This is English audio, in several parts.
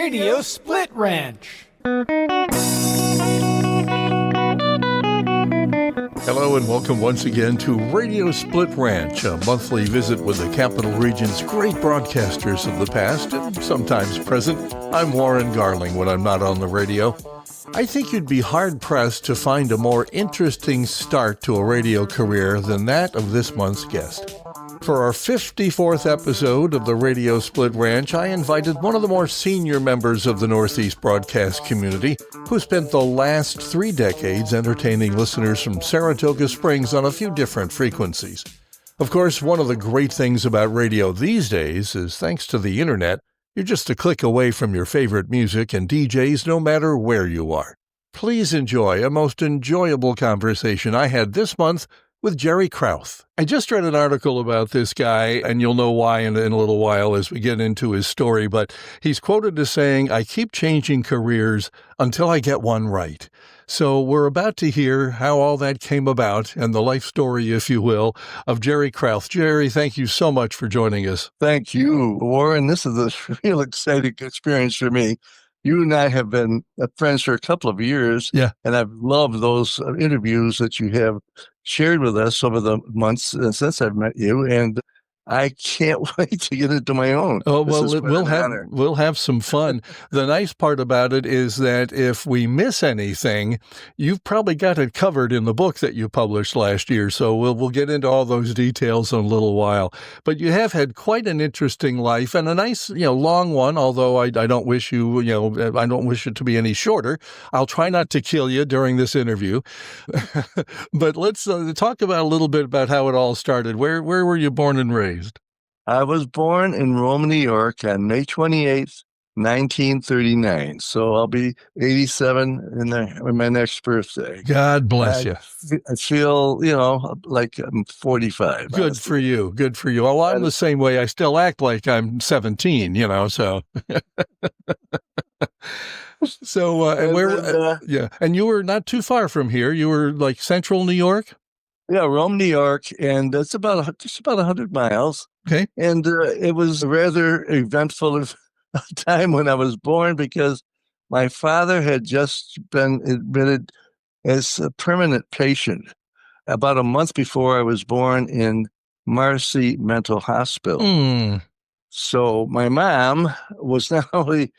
Radio Split Ranch. Hello and welcome once again to Radio Split Ranch, a monthly visit with the Capital Region's great broadcasters of the past and sometimes present. I'm Warren Garling when I'm not on the radio. I think you'd be hard-pressed to find a more interesting start to a radio career than that of this month's guest. For our 54th episode of the Radio Split Ranch, I invited one of the more senior members of the Northeast broadcast community who spent the last 3 decades entertaining listeners from Saratoga Springs on a few different frequencies. Of course, one of the great things about radio these days is thanks to the internet, you're just a click away from your favorite music and DJs no matter where you are. Please enjoy a most enjoyable conversation I had this month with Jerry Crouth. I just read an article about this guy, and you'll know why in a little while as we get into his story, but he's quoted as saying, "I keep changing careers until I get one right." So we're about to hear how all that came about and the life story, if you will, of Jerry Crouth. Jerry, thank you so much for joining us. Thank you, Warren. This is a real exciting experience for me. You and I have been friends for a couple of years, and I've loved those interviews that you have shared with us over the months since I've met you, and I can't wait to get into my own. Oh, well, we'll have some fun. The nice part about it is that if we miss anything, you've probably got it covered in the book that you published last year. So we'll get into all those details in a little while. But you have had quite an interesting life and a nice, long one. Although I don't wish you, I don't wish it to be any shorter. I'll try not to kill you during this interview. But let's talk about a little bit about how it all started. Where were you born and raised? I was born in Rome, New York on May 28th, 1939. So I'll be 87 in my next birthday. God bless you. I feel, like I'm 45. Good honestly. For you. Good for you. Well, I'm the same way. I still act like I'm 17, so. So, and you were not too far from here. You were like central New York? Yeah, Rome, New York, and it's just about 100 miles. Okay. And it was a rather eventful of a time when I was born because my father had just been admitted as a permanent patient about a month before I was born in Marcy Mental Hospital. Mm. So my mom was not only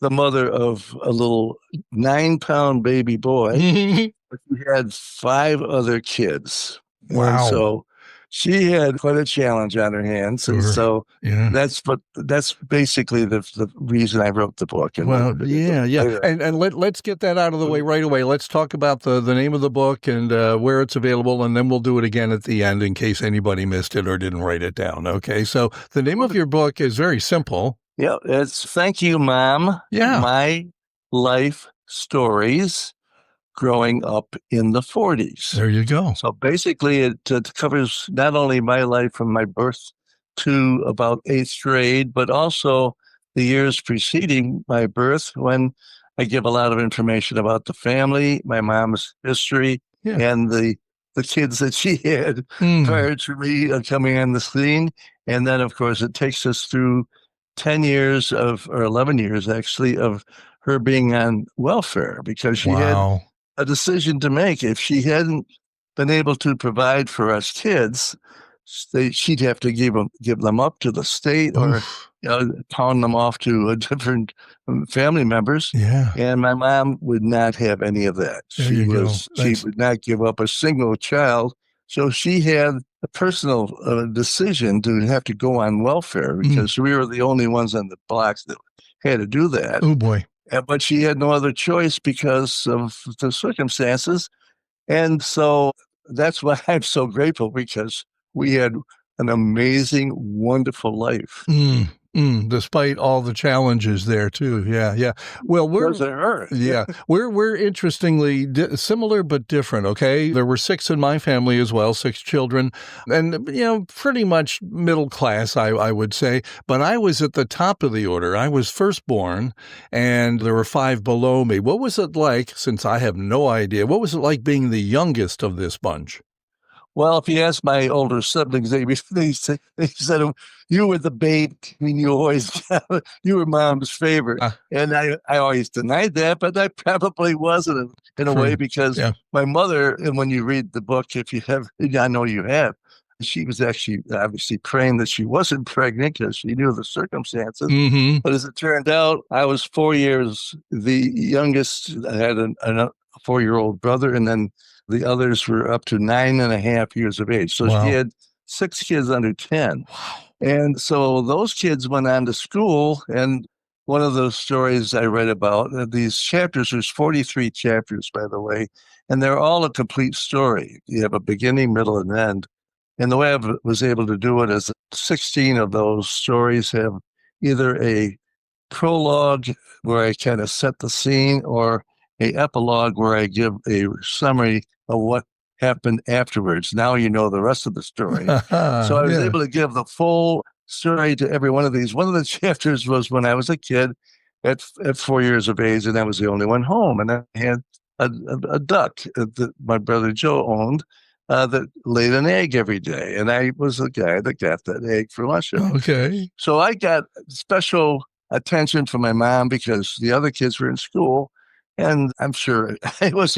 the mother of a little 9-pound baby boy, but she had 5 other kids. Wow. And so she had quite a challenge on her hands. And so that's basically the reason I wrote the book. And And let's get that out of the way right away. Let's talk about the name of the book and where it's available, and then we'll do it again at the end in case anybody missed it or didn't write it down. Okay, so the name of your book is very simple. Yeah, it's Thank You, Mom. Yeah. My Life Stories Growing Up in the 40s. There you go. So basically it covers not only my life from my birth to about 8th grade, but also the years preceding my birth when I give a lot of information about the family, my mom's history, and the kids that she had prior to me coming on the scene. And then, of course, it takes us through 10 years or 11 years, actually, of her being on welfare because she had a decision to make. If she hadn't been able to provide for us kids, she'd have to give them up to the state or pound them off to different family members. Yeah. And my mom would not have any of that. She would not give up a single child. So she had a personal decision to have to go on welfare because we were the only ones on the blocks that had to do that. Oh, boy. But she had no other choice because of the circumstances. And so that's why I'm so grateful because we had an amazing, wonderful life. Despite all the challenges there too. Yeah. Well, we're interestingly similar but different. Okay. There were 6 in my family as well, 6 children and, pretty much middle class, I would say, but I was at the top of the order. I was firstborn and there were 5 below me. What was it like, since I have no idea, what was it like being the youngest of this bunch? Well, if you ask my older siblings, they said you were the babe. I mean, you were mom's favorite, and I always denied that, but I probably wasn't in a way because my mother. And when you read the book, if you have, I know you have. She was actually obviously praying that she wasn't pregnant because she knew the circumstances. Mm-hmm. But as it turned out, I was 4 years the youngest. I had a 4-year-old brother, and then the others were up to 9.5 years of age. So she had 6 kids under 10. Wow. And so those kids went on to school. And one of those stories I read about, these chapters, there's 43 chapters, by the way, and they're all a complete story. You have a beginning, middle, and end. And the way I was able to do it is 16 of those stories have either a prologue where I kind of set the scene or a epilogue where I give a summary of what happened afterwards. Now you know the rest of the story. So I was able to give the full story to every one of these. One of the chapters was when I was a kid at 4 years of age, and I was the only one home. And I had a duck that my brother Joe owned that laid an egg every day. And I was the guy that got that egg for lunch. Okay. So I got special attention from my mom because the other kids were in school. And I'm sure it was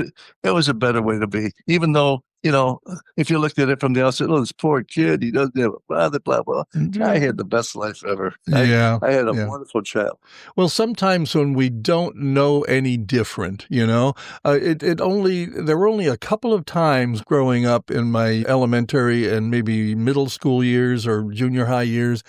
a better way to be, even though, if you looked at it from the outside, this poor kid, he doesn't have a father, blah, blah. I had the best life ever. I had a wonderful child. Well, sometimes when we don't know any different, there were only a couple of times growing up in my elementary and maybe middle school years or junior high years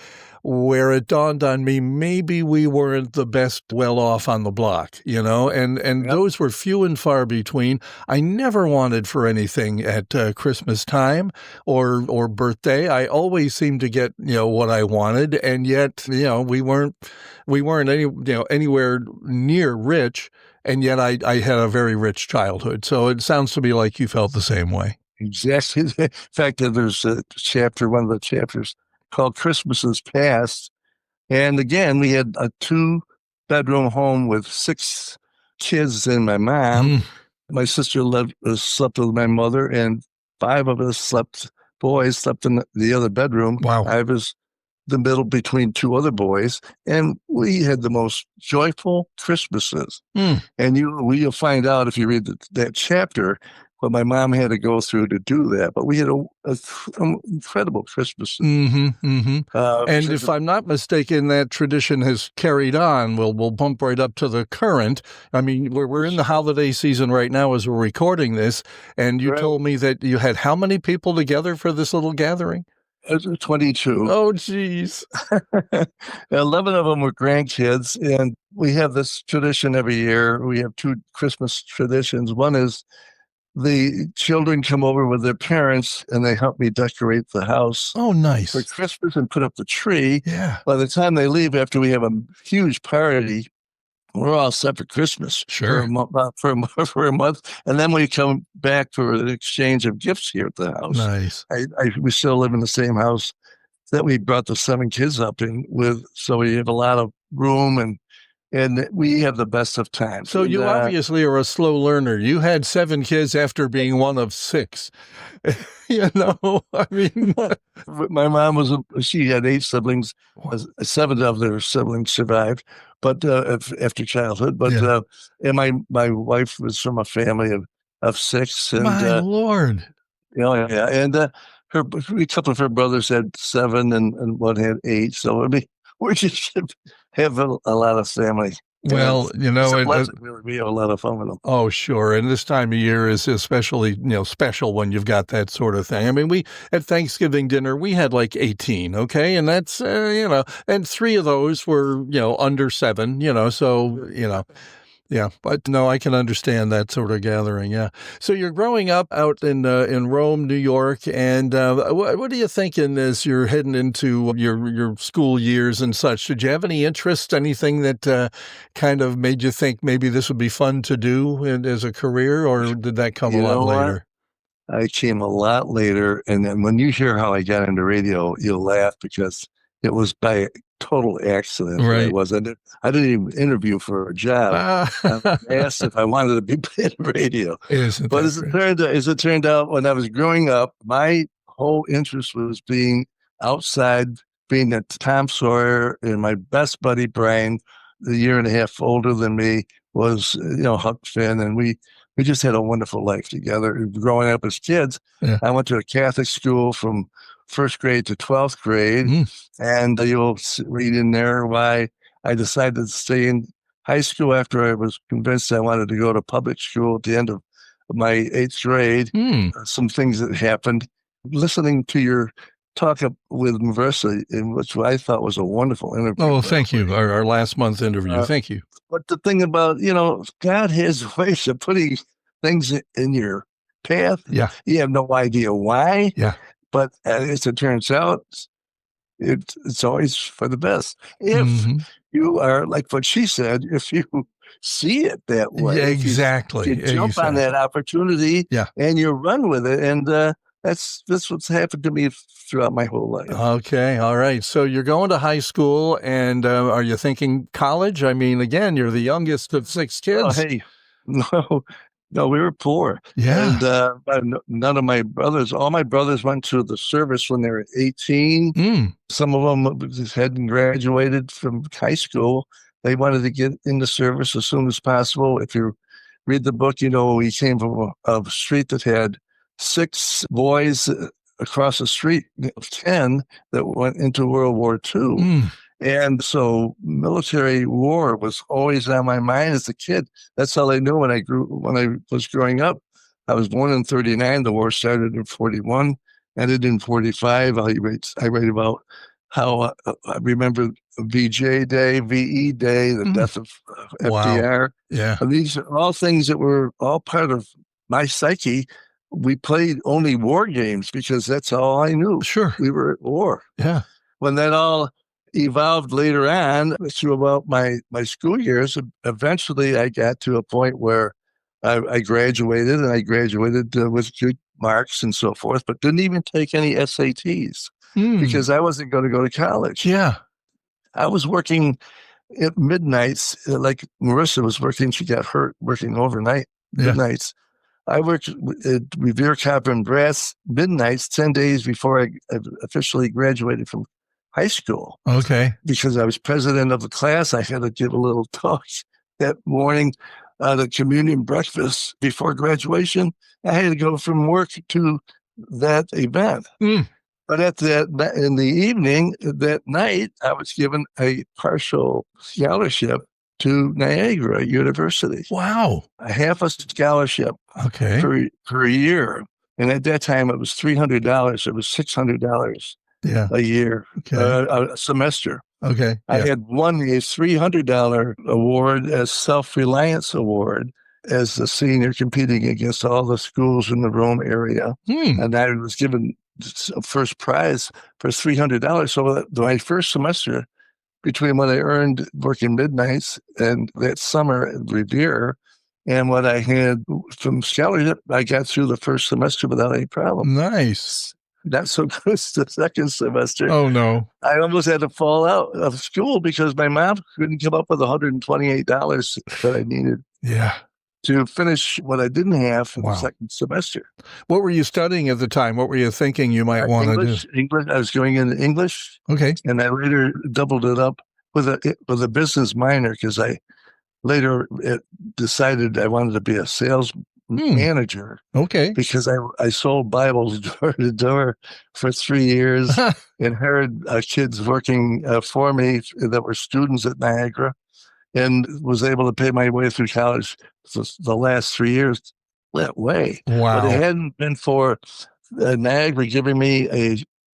where it dawned on me, maybe we weren't the best well off on the block, and those were few and far between. I never wanted for anything at Christmas time or birthday. I always seemed to get, what I wanted. And yet, we weren't anywhere near rich. And yet I had a very rich childhood. So it sounds to me like you felt the same way. Exactly. In fact, there's one of the chapters called Christmases Past. And again, we had a 2-bedroom home with 6 kids and my mom. My sister slept with my mother, and 5 of us boys slept in the other bedroom. Wow. I was the middle between 2 other boys, and we had the most joyful Christmases. And you'll find out if you read that chapter what my mom had to go through to do that. But we had an incredible Christmas. And if I'm not mistaken, that tradition has carried on. We'll bump right up to the current. I mean, we're in the holiday season right now as we're recording this. And you told me that you had how many people together for this little gathering? 22. Oh, geez. 11 of them were grandkids. And we have this tradition every year. We have 2 Christmas traditions. One is the children come over with their parents and they help me decorate the house. Oh, nice. For Christmas and put up the tree. Yeah. By the time they leave, after we have a huge party, we're all set for Christmas. Sure. For a month. And then we come back for an exchange of gifts here at the house. Nice. We still live in the same house that we brought the 7 kids up in with. So we have a lot of room and we have the best of times. So you obviously are a slow learner. You had 7 kids after being one of 6. I mean, my mom she had 8 siblings. 7 of their siblings survived, but after childhood. But and my wife was from a family of 6. And, my Lord. And a couple of her brothers had 7, and one had 8. So we just have a lot of family. Well, we have a lot of fun with them. Oh, sure. And this time of year is especially, special when you've got that sort of thing. I mean, we at Thanksgiving dinner, we had like 18. Okay. And that's, and 3 of those were, under 7, so, yeah, but no, I can understand that sort of gathering. Yeah. So you're growing up out in Rome, New York, and what are you thinking as you're heading into your school years and such? Did you have any interest, anything that kind of made you think maybe this would be fun to do as a career, or did that come a lot later? I came a lot later, and then when you hear how I got into radio, you'll laugh because it was by total accident that I Right. was. I didn't even interview for a job. I was asked if I wanted to be in radio. Isn't But that great? as it turned out, when I was growing up, my whole interest was being outside, being at Tom Sawyer, and my best buddy Brian, a year and a half older than me, was Huck Finn, and we just had a wonderful life together. Growing up as kids, Yeah. I went to a Catholic school from first grade to 12th grade, and you'll read in there why I decided to stay in high school after I was convinced I wanted to go to public school at the end of my 8th grade. Some things that happened. Listening to your talk up with Marissa, in which I thought was a wonderful interview. Oh, thank you. Our last month interview. Thank you. But the thing about, God has ways of putting things in your path. Yeah. You have no idea why. Yeah. But as it turns out, it's always for the best. If you are, like what she said, if you see it that way. Yeah, exactly. You jump on that opportunity and you run with it. And that's what's happened to me throughout my whole life. Okay. All right. So you're going to high school, and are you thinking college? I mean, again, you're the youngest of 6 kids. Oh, hey, no, we were poor. Yeah. And none of my brothers, all my brothers went to the service when they were 18. Some of them just hadn't graduated from high school. They wanted to get into service as soon as possible. If you read the book, we came from a street that had 6 boys across the street, 10 that went into World War II. And so military war was always on my mind as a kid. That's all I knew when I was growing up. I was born in 39. The war started in 41, ended in 45. I write about how I remember VJ Day, VE Day, the death of FDR. Yeah. And these are all things that were all part of my psyche. We played only war games because that's all I knew. Sure. We were at war. Yeah. When that all evolved later on through about my school years, eventually I got to a point where I graduated, and I graduated with good marks and so forth, but didn't even take any SATs because I wasn't going to go to college. Yeah. I was working at midnights, like Marissa was working. She got hurt working overnight, midnights. I worked at Revere Copper and Brass midnights 10 days before I officially graduated from high school. Okay. Because I was president of the class, I had to give a little talk that morning at a communion breakfast before graduation. I had to go from work to that event. But in the evening, that night, I was given a partial scholarship to Niagara University. Wow. A half a scholarship per year. And at that time, it was $300. It was $600 a year, a semester. Okay. I had won a $300 award as Self-Reliance Award as a senior, competing against all the schools in the Rome area. And I was given a first prize for $300. So my first semester, between what I earned working midnights and that summer at Revere and what I had from scholarship, I got through the first semester without any problem. Nice. Not so good as the second semester. Oh, no. I almost had to fall out of school because my mom couldn't come up with $128 that I needed. Yeah. To finish what I didn't have in the second semester. What were you studying at the time? What were you thinking you might want to do? English. I was going into English. Okay. And I later doubled it up with a business minor because I later decided I wanted to be a sales manager. Okay. Because I sold Bibles door to door for 3 years and heard kids working for me that were students at Niagara, and was able to pay my way through college for the last 3 years that way. Wow. But it hadn't been for Niagara giving me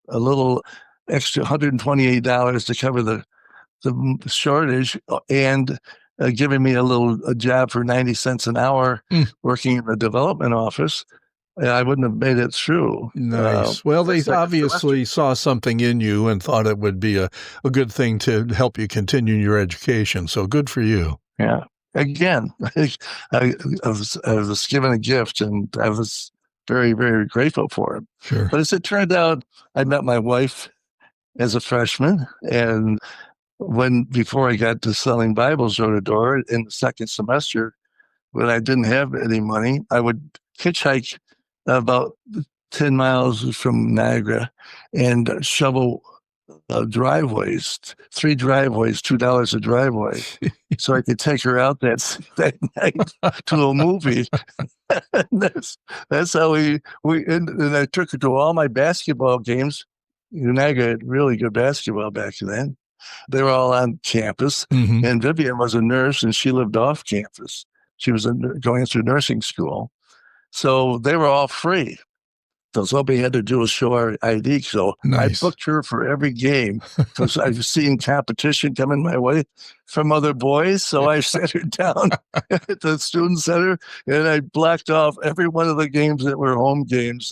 a little extra $128 to cover the shortage and giving me a job for 90 cents an hour working in the development office, I wouldn't have made it through. Nice. Well, they obviously saw something in you and thought it would be a good thing to help you continue your education. So good for you. Yeah. Again, I was given a gift, and I was very, very grateful for it. Sure. But as it turned out, I met my wife as a freshman. And before I got to selling Bibles door to door in the second semester, when I didn't have any money, I would hitchhike about 10 miles from Niagara and shovel driveways, 3 driveways, $2 a driveway, so I could take her out that night to a movie. that's how and I took her to all my basketball games. Niagara had really good basketball back then. They were all on campus, and Vivian was a nurse, and she lived off campus. She was going through nursing school, so they were all free. So all we had to do was show our ID. So Nice. I booked her for every game because I've seen competition coming my way from other boys. So I sat her down at the student center and I blocked off every one of the games that were home games.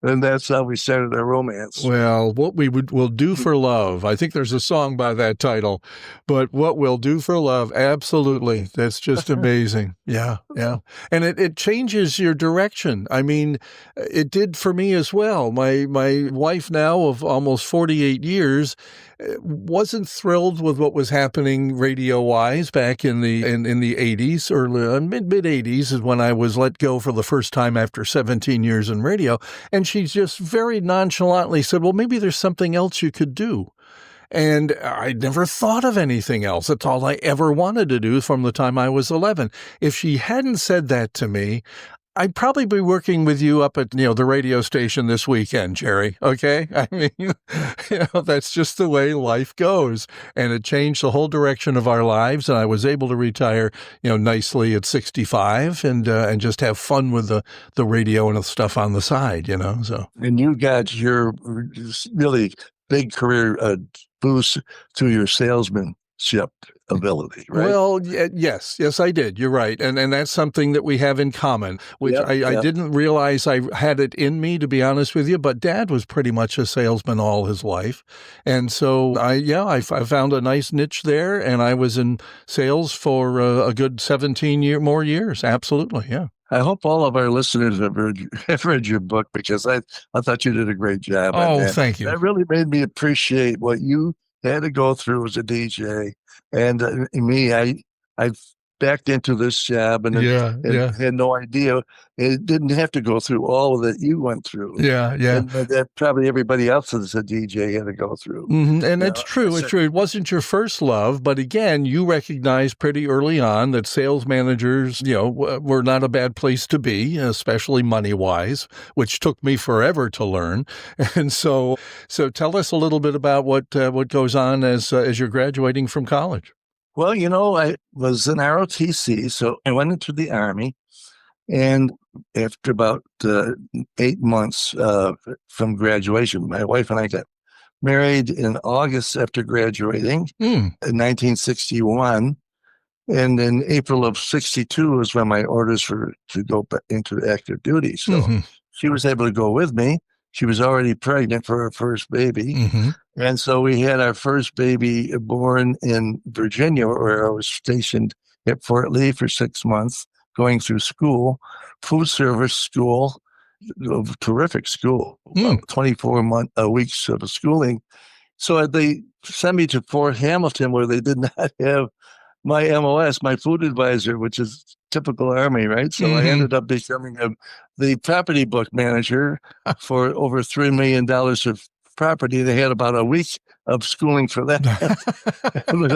And that's how we started our romance. Well, what will do for love. I think there's a song by that title, but what we'll do for love. Absolutely. That's just amazing. Yeah. Yeah. And it changes your direction. I mean, it did for me as well. My wife now of almost 48 years wasn't thrilled with what was happening radio-wise back in the 80s, early mid 80s is when I was let go for the first time after 17 years in radio. And she just very nonchalantly said, well, maybe there's something else you could do. And I never thought of anything else. That's all I ever wanted to do from the time I was 11. If she hadn't said that to me, I'd probably be working with you up at, the radio station this weekend, Jerry. Okay. I mean, that's just the way life goes. And it changed the whole direction of our lives. And I was able to retire, nicely at 65 and just have fun with the radio and the stuff on the side, so. And you got your really big career boost through your salesmanship ability, right? Well, yes, I did. You're right. And that's something that we have in common, which I didn't realize I had it in me, to be honest with you, but Dad was pretty much a salesman all his life. And so I found a nice niche there, and I was in sales for a good 17 more years. Absolutely. Yeah. I hope all of our listeners have read your book, because I thought you did a great job. Oh, thank you. That really made me appreciate what you had to go through as a DJ. And me, I backed into this job and had no idea. It didn't have to go through all that you went through. Yeah. And that probably everybody else that's a DJ had to go through. Mm-hmm. And it's true. It's true. It wasn't your first love, but again, you recognized pretty early on that sales managers, were not a bad place to be, especially money-wise, which took me forever to learn. And so tell us a little bit about what goes on as you're graduating from college. Well, I was in ROTC, so I went into the Army, and after about 8 months from graduation, my wife and I got married in August after graduating in 1961, and in April of 62 was when my orders were to go back into active duty. So she was able to go with me. She was already pregnant for her first baby. And so we had our first baby born in Virginia, where I was stationed at Fort Lee for 6 months, going through school, food service school, terrific school, 24 weeks of schooling. So they sent me to Fort Hamilton, where they did not have my MOS, my food advisor, which is typical Army, right? So I ended up becoming the property book manager for over $3 million of property. They had about a week of schooling for that. But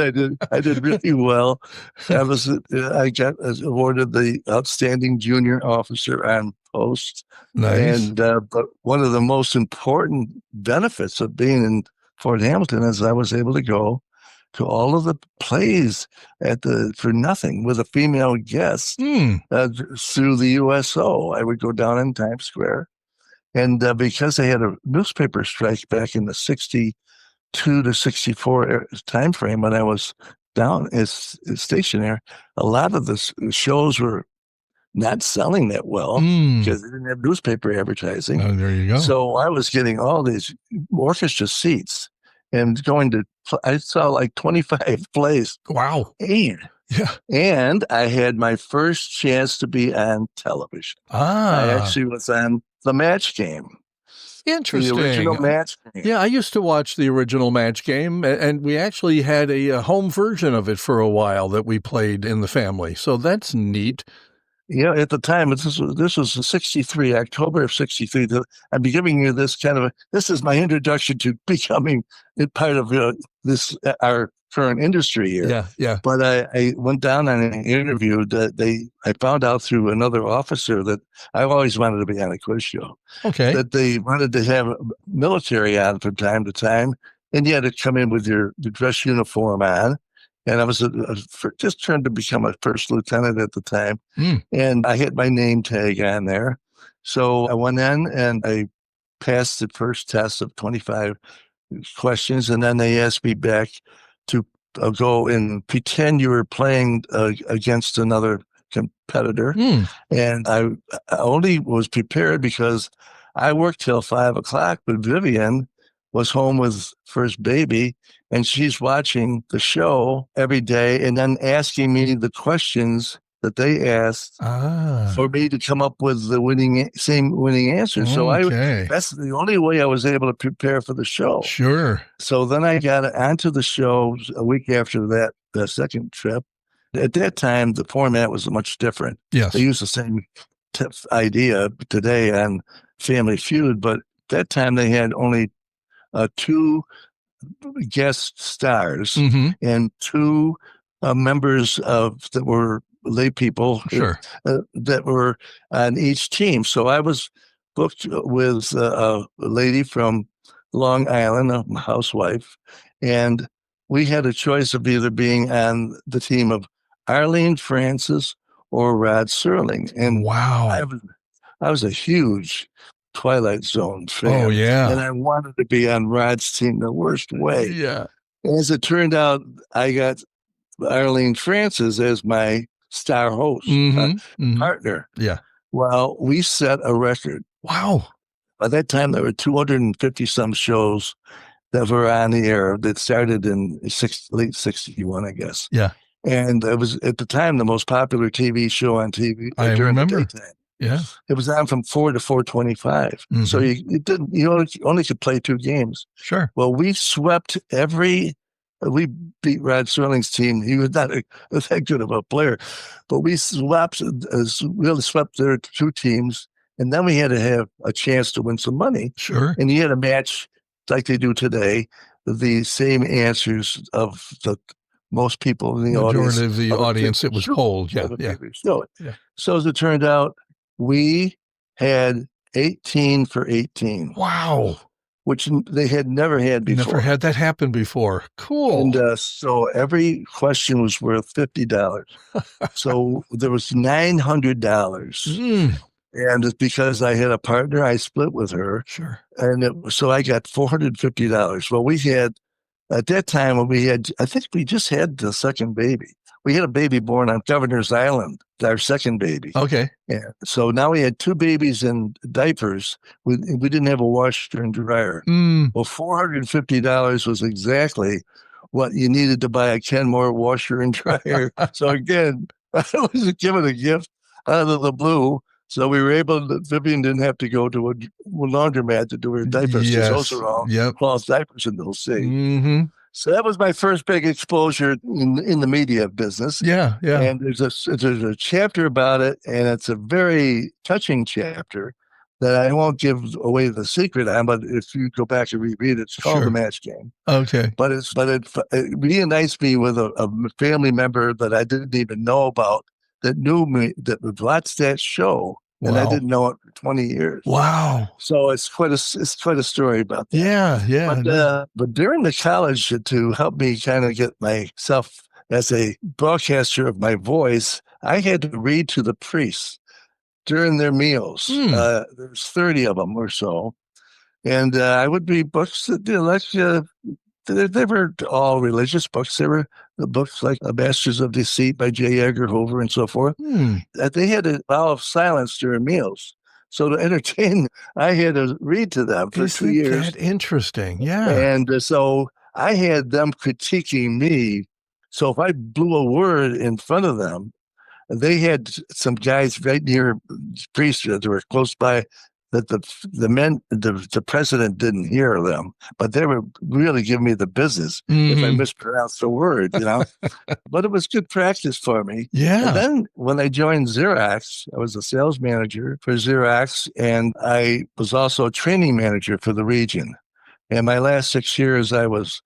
I did really well. I got awarded the outstanding junior officer on post. Nice. And but one of the most important benefits of being in Fort Hamilton is I was able to go to all of the plays for nothing with a female guest through the USO. I would go down in Times Square. And because they had a newspaper strike back in the 62 to 64 time frame when I was down as stationary, a lot of the shows were not selling that well because they didn't have newspaper advertising. Oh, there you go. So I was getting all these orchestra seats and I saw like 25 plays. Wow. And I had my first chance to be on television. I actually was on The Match Game. Interesting. The original Match Game. Yeah, I used to watch the original Match Game, and we actually had a home version of it for a while that we played in the family. So that's neat. Yeah, at the time, this was 63, October of 63. I'm giving you this this is my introduction to becoming a part of our current industry here. Yeah, yeah. But I went down on an interview that I found out through another officer that I always wanted to be on a quiz show. Okay. That they wanted to have military on from time to time, and you had to come in with your dress uniform on. And I was just trying to become a first lieutenant at the time. And I hit my name tag on there. So I went in and I passed the first test of 25 questions. And then they asked me back to go and pretend you were playing against another competitor. And I only was prepared because I worked till 5 o'clock, but Vivian was home with first baby, and she's watching the show every day and then asking me the questions that they asked for me to come up with the same winning answer. So that's the only way I was able to prepare for the show. Sure. So then I got onto the show a week after that, the second trip. At that time, the format was much different. Yes. They used the same idea today on Family Feud, but that time they had only 2 guest stars and 2 members that were lay people that were on each team. So I was booked with a lady from Long Island, a housewife, and we had a choice of either being on the team of Arlene Francis or Rod Serling. And wow, I was a huge Twilight Zone fan. Oh, yeah. And I wanted to be on Rod's team the worst way. Yeah. As it turned out, I got Arlene Francis as my star host, partner. Yeah. Well, we set a record. Wow. By that time, there were 250 some shows that were on the air that started in late 61, I guess. Yeah. And it was at the time the most popular TV show on TV during the daytime. Yeah. It was on from 4 to 4:25. So you only could play 2 games. Sure. Well, we beat Rod Serling's team. He was not that good of a player, but we really swept their 2 teams. And then we had to have a chance to win some money. Sure. And you had a match like they do today, the same answers of the most people in the audience. Majority of the audience, it was polled. Yeah. So as it turned out, we had 18 for 18. Wow. Which they had never had before. Never had that happen before. Cool. And so every question was worth $50. So there was $900. And it's because I had a partner, I split with her. Sure. And so I got $450. Well, we had, at that time, I think we just had the second baby. We had a baby born on Governor's Island, our second baby. Okay. Yeah. So now we had 2 babies in diapers. We didn't have a washer and dryer. Well, $450 was exactly what you needed to buy a Kenmore washer and dryer. So again, I was given a gift out of the blue. So we were Vivian didn't have to go to a laundromat to do her diapers. Yes. Those are all cloth diapers in those days. So that was my first big exposure in the media business. Yeah, yeah. And there's a chapter about it, and it's a very touching chapter that I won't give away the secret on, but if you go back and reread it, it's called The Match Game. Okay. But it reunites me with a family member that I didn't even know about that knew me, that watched that show. Wow. And I didn't know it for 20 years. Wow. So it's quite a story about that. Yeah. But during the college, to help me kind of get myself as a broadcaster of my voice, I had to read to the priests during their meals. There's 30 of them or so. And I would read books that they were all religious books. They were the books like Masters of Deceit by J. Edgar Hoover and so forth. They had a vow of silence during meals. So to entertain, I had to read to them for 2 years. Isn't that interesting? Yeah. And so I had them critiquing me. So if I blew a word in front of them, they had some guys right near priests that were close by that the president didn't hear them, but they were really giving me the business if I mispronounced a word, But it was good practice for me. Yeah. And then when I joined Xerox, I was a sales manager for Xerox, and I was also a training manager for the region. And my last 6 years, I was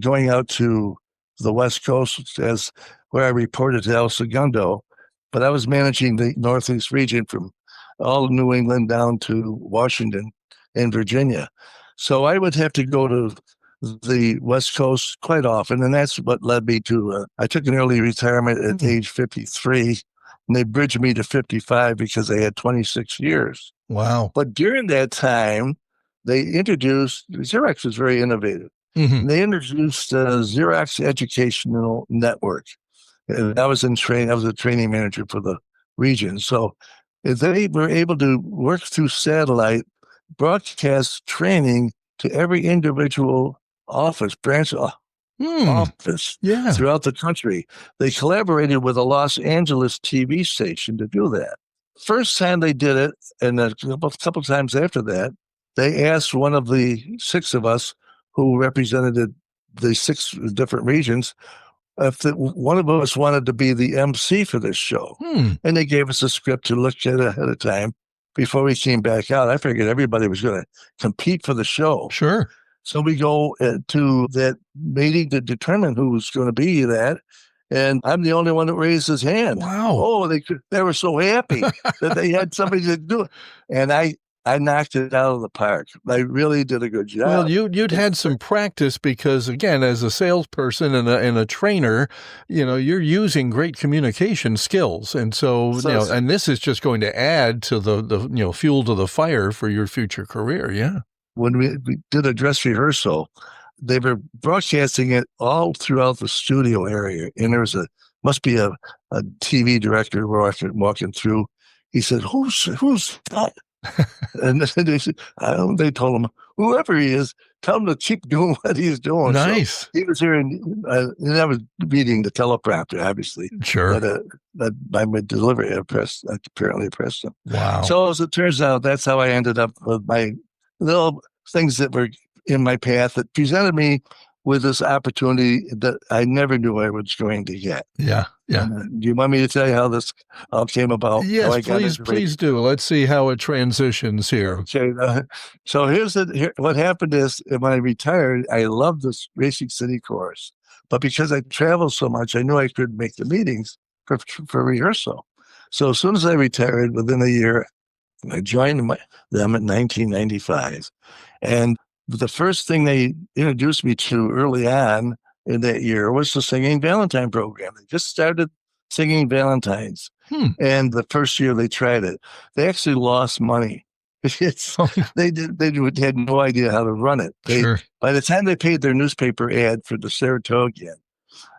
going out to the West Coast as where I reported to El Segundo, but I was managing the Northeast region from all of New England down to Washington and Virginia. So I would have to go to the West Coast quite often. And that's what led me to, I took an early retirement at age 53, and they bridged me to 55 because I had 26 years. Wow. But during that time, Xerox was very innovative. They introduced Xerox Educational Network. And I was a training manager for the region. So they were able to work through satellite, broadcast training to every individual branch office throughout the country. They collaborated with a Los Angeles TV station to do that. First time they did it, and a couple times after that, they asked one of the 6 of us who represented the 6 different regions if one of us wanted to be the MC for this show. And they gave us a script to look at ahead of time before we came back out. I figured everybody was going to compete for the show. Sure. So we go to that meeting to determine who was going to be that. And I'm the only one that raised his hand. Wow. Oh, they were so happy that they had somebody to do it. And I knocked it out of the park. I really did a good job. Well, you'd had some practice because, again, as a salesperson and a trainer, you're using great communication skills, and so and this is just going to add to the fuel to the fire for your future career. Yeah. When we did a dress rehearsal, they were broadcasting it all throughout the studio area, and there must be a TV director walking through. He said, "Who's that?" And they told him, whoever he is, tell him to keep doing what he's doing. Nice. So he was here, and I was reading the teleprompter, obviously. Sure. But by my delivery, apparently impressed him. Wow. So as it turns out, that's how I ended up with my little things that were in my path that presented me with this opportunity that I never knew I was going to get. Yeah. Yeah. Do you want me to tell you how this all came about? Yes, please do. Let's see how it transitions here. Okay. So what happened is when I retired, I loved this Racing City chorus, but because I traveled so much, I knew I couldn't make the meetings for rehearsal. So as soon as I retired, within a year, I joined them in 1995. And the first thing they introduced me to early on in that year was the Singing Valentine program. They just started Singing Valentines. And the first year they tried it, they actually lost money. They had no idea how to run it. By the time they paid their newspaper ad for the Saratoga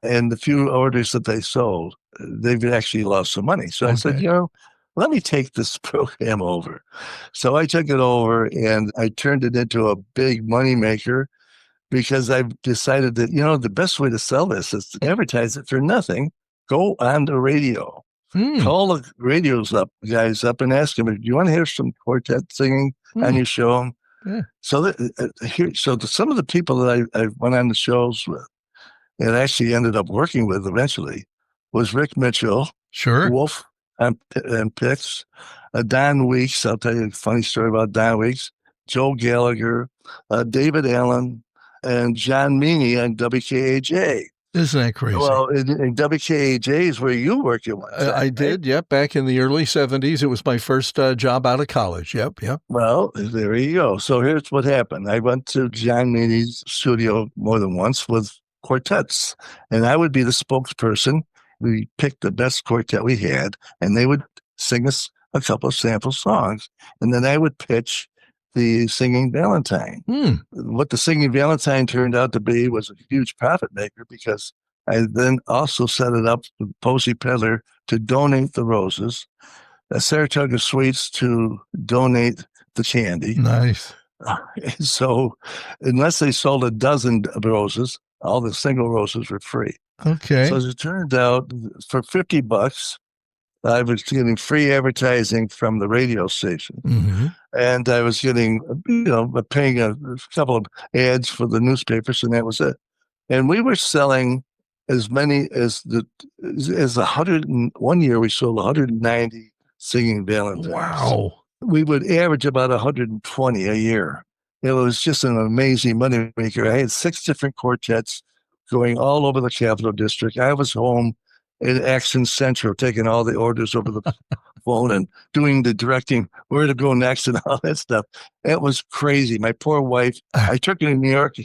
and the few orders that they sold, they've actually lost some money. So I said, let me take this program over. So I took it over and I turned it into a big moneymaker because I've decided that, the best way to sell this is to advertise it for nothing. Go on the radio. Call the guys up and ask them, do you want to hear some quartet singing on your show? Yeah. So some of the people that I went on the shows with and actually ended up working with eventually was Rick Mitchell, Wolf and Pix, Don Weeks. I'll tell you a funny story about Don Weeks, Joe Gallagher, David Allen, and John Meany on WKAJ. Isn't that crazy? Well, in WKAJ is where you worked at one time. I did, yep. Back in the early 70s. It was my first job out of college. Yep. Well, there you go. So here's what happened. I went to John Meany's studio more than once with quartets, and I would be the spokesperson. We picked the best quartet we had, and they would sing us a couple of sample songs, and then I would pitch the Singing Valentine. What the Singing Valentine turned out to be was a huge profit maker because I then also set it up with Posey Peddler to donate the roses, Saratoga Sweets to donate the candy. Nice. So unless they sold a dozen roses, all the single roses were free. Okay. So as it turned out, for $50, I was getting free advertising from the radio station. Mm-hmm. And I was getting, paying a couple of ads for the newspapers, and that was it. And we were selling as many as 100. One year we sold 190 Singing Valentines. Wow. We would average about 120 a year. It was just an amazing moneymaker. I had 6 different quartets going all over the Capital District. I was home in Action Central, taking all the orders over the phone and doing the directing, where to go next and all that stuff. It was crazy. My poor wife, I took her to New York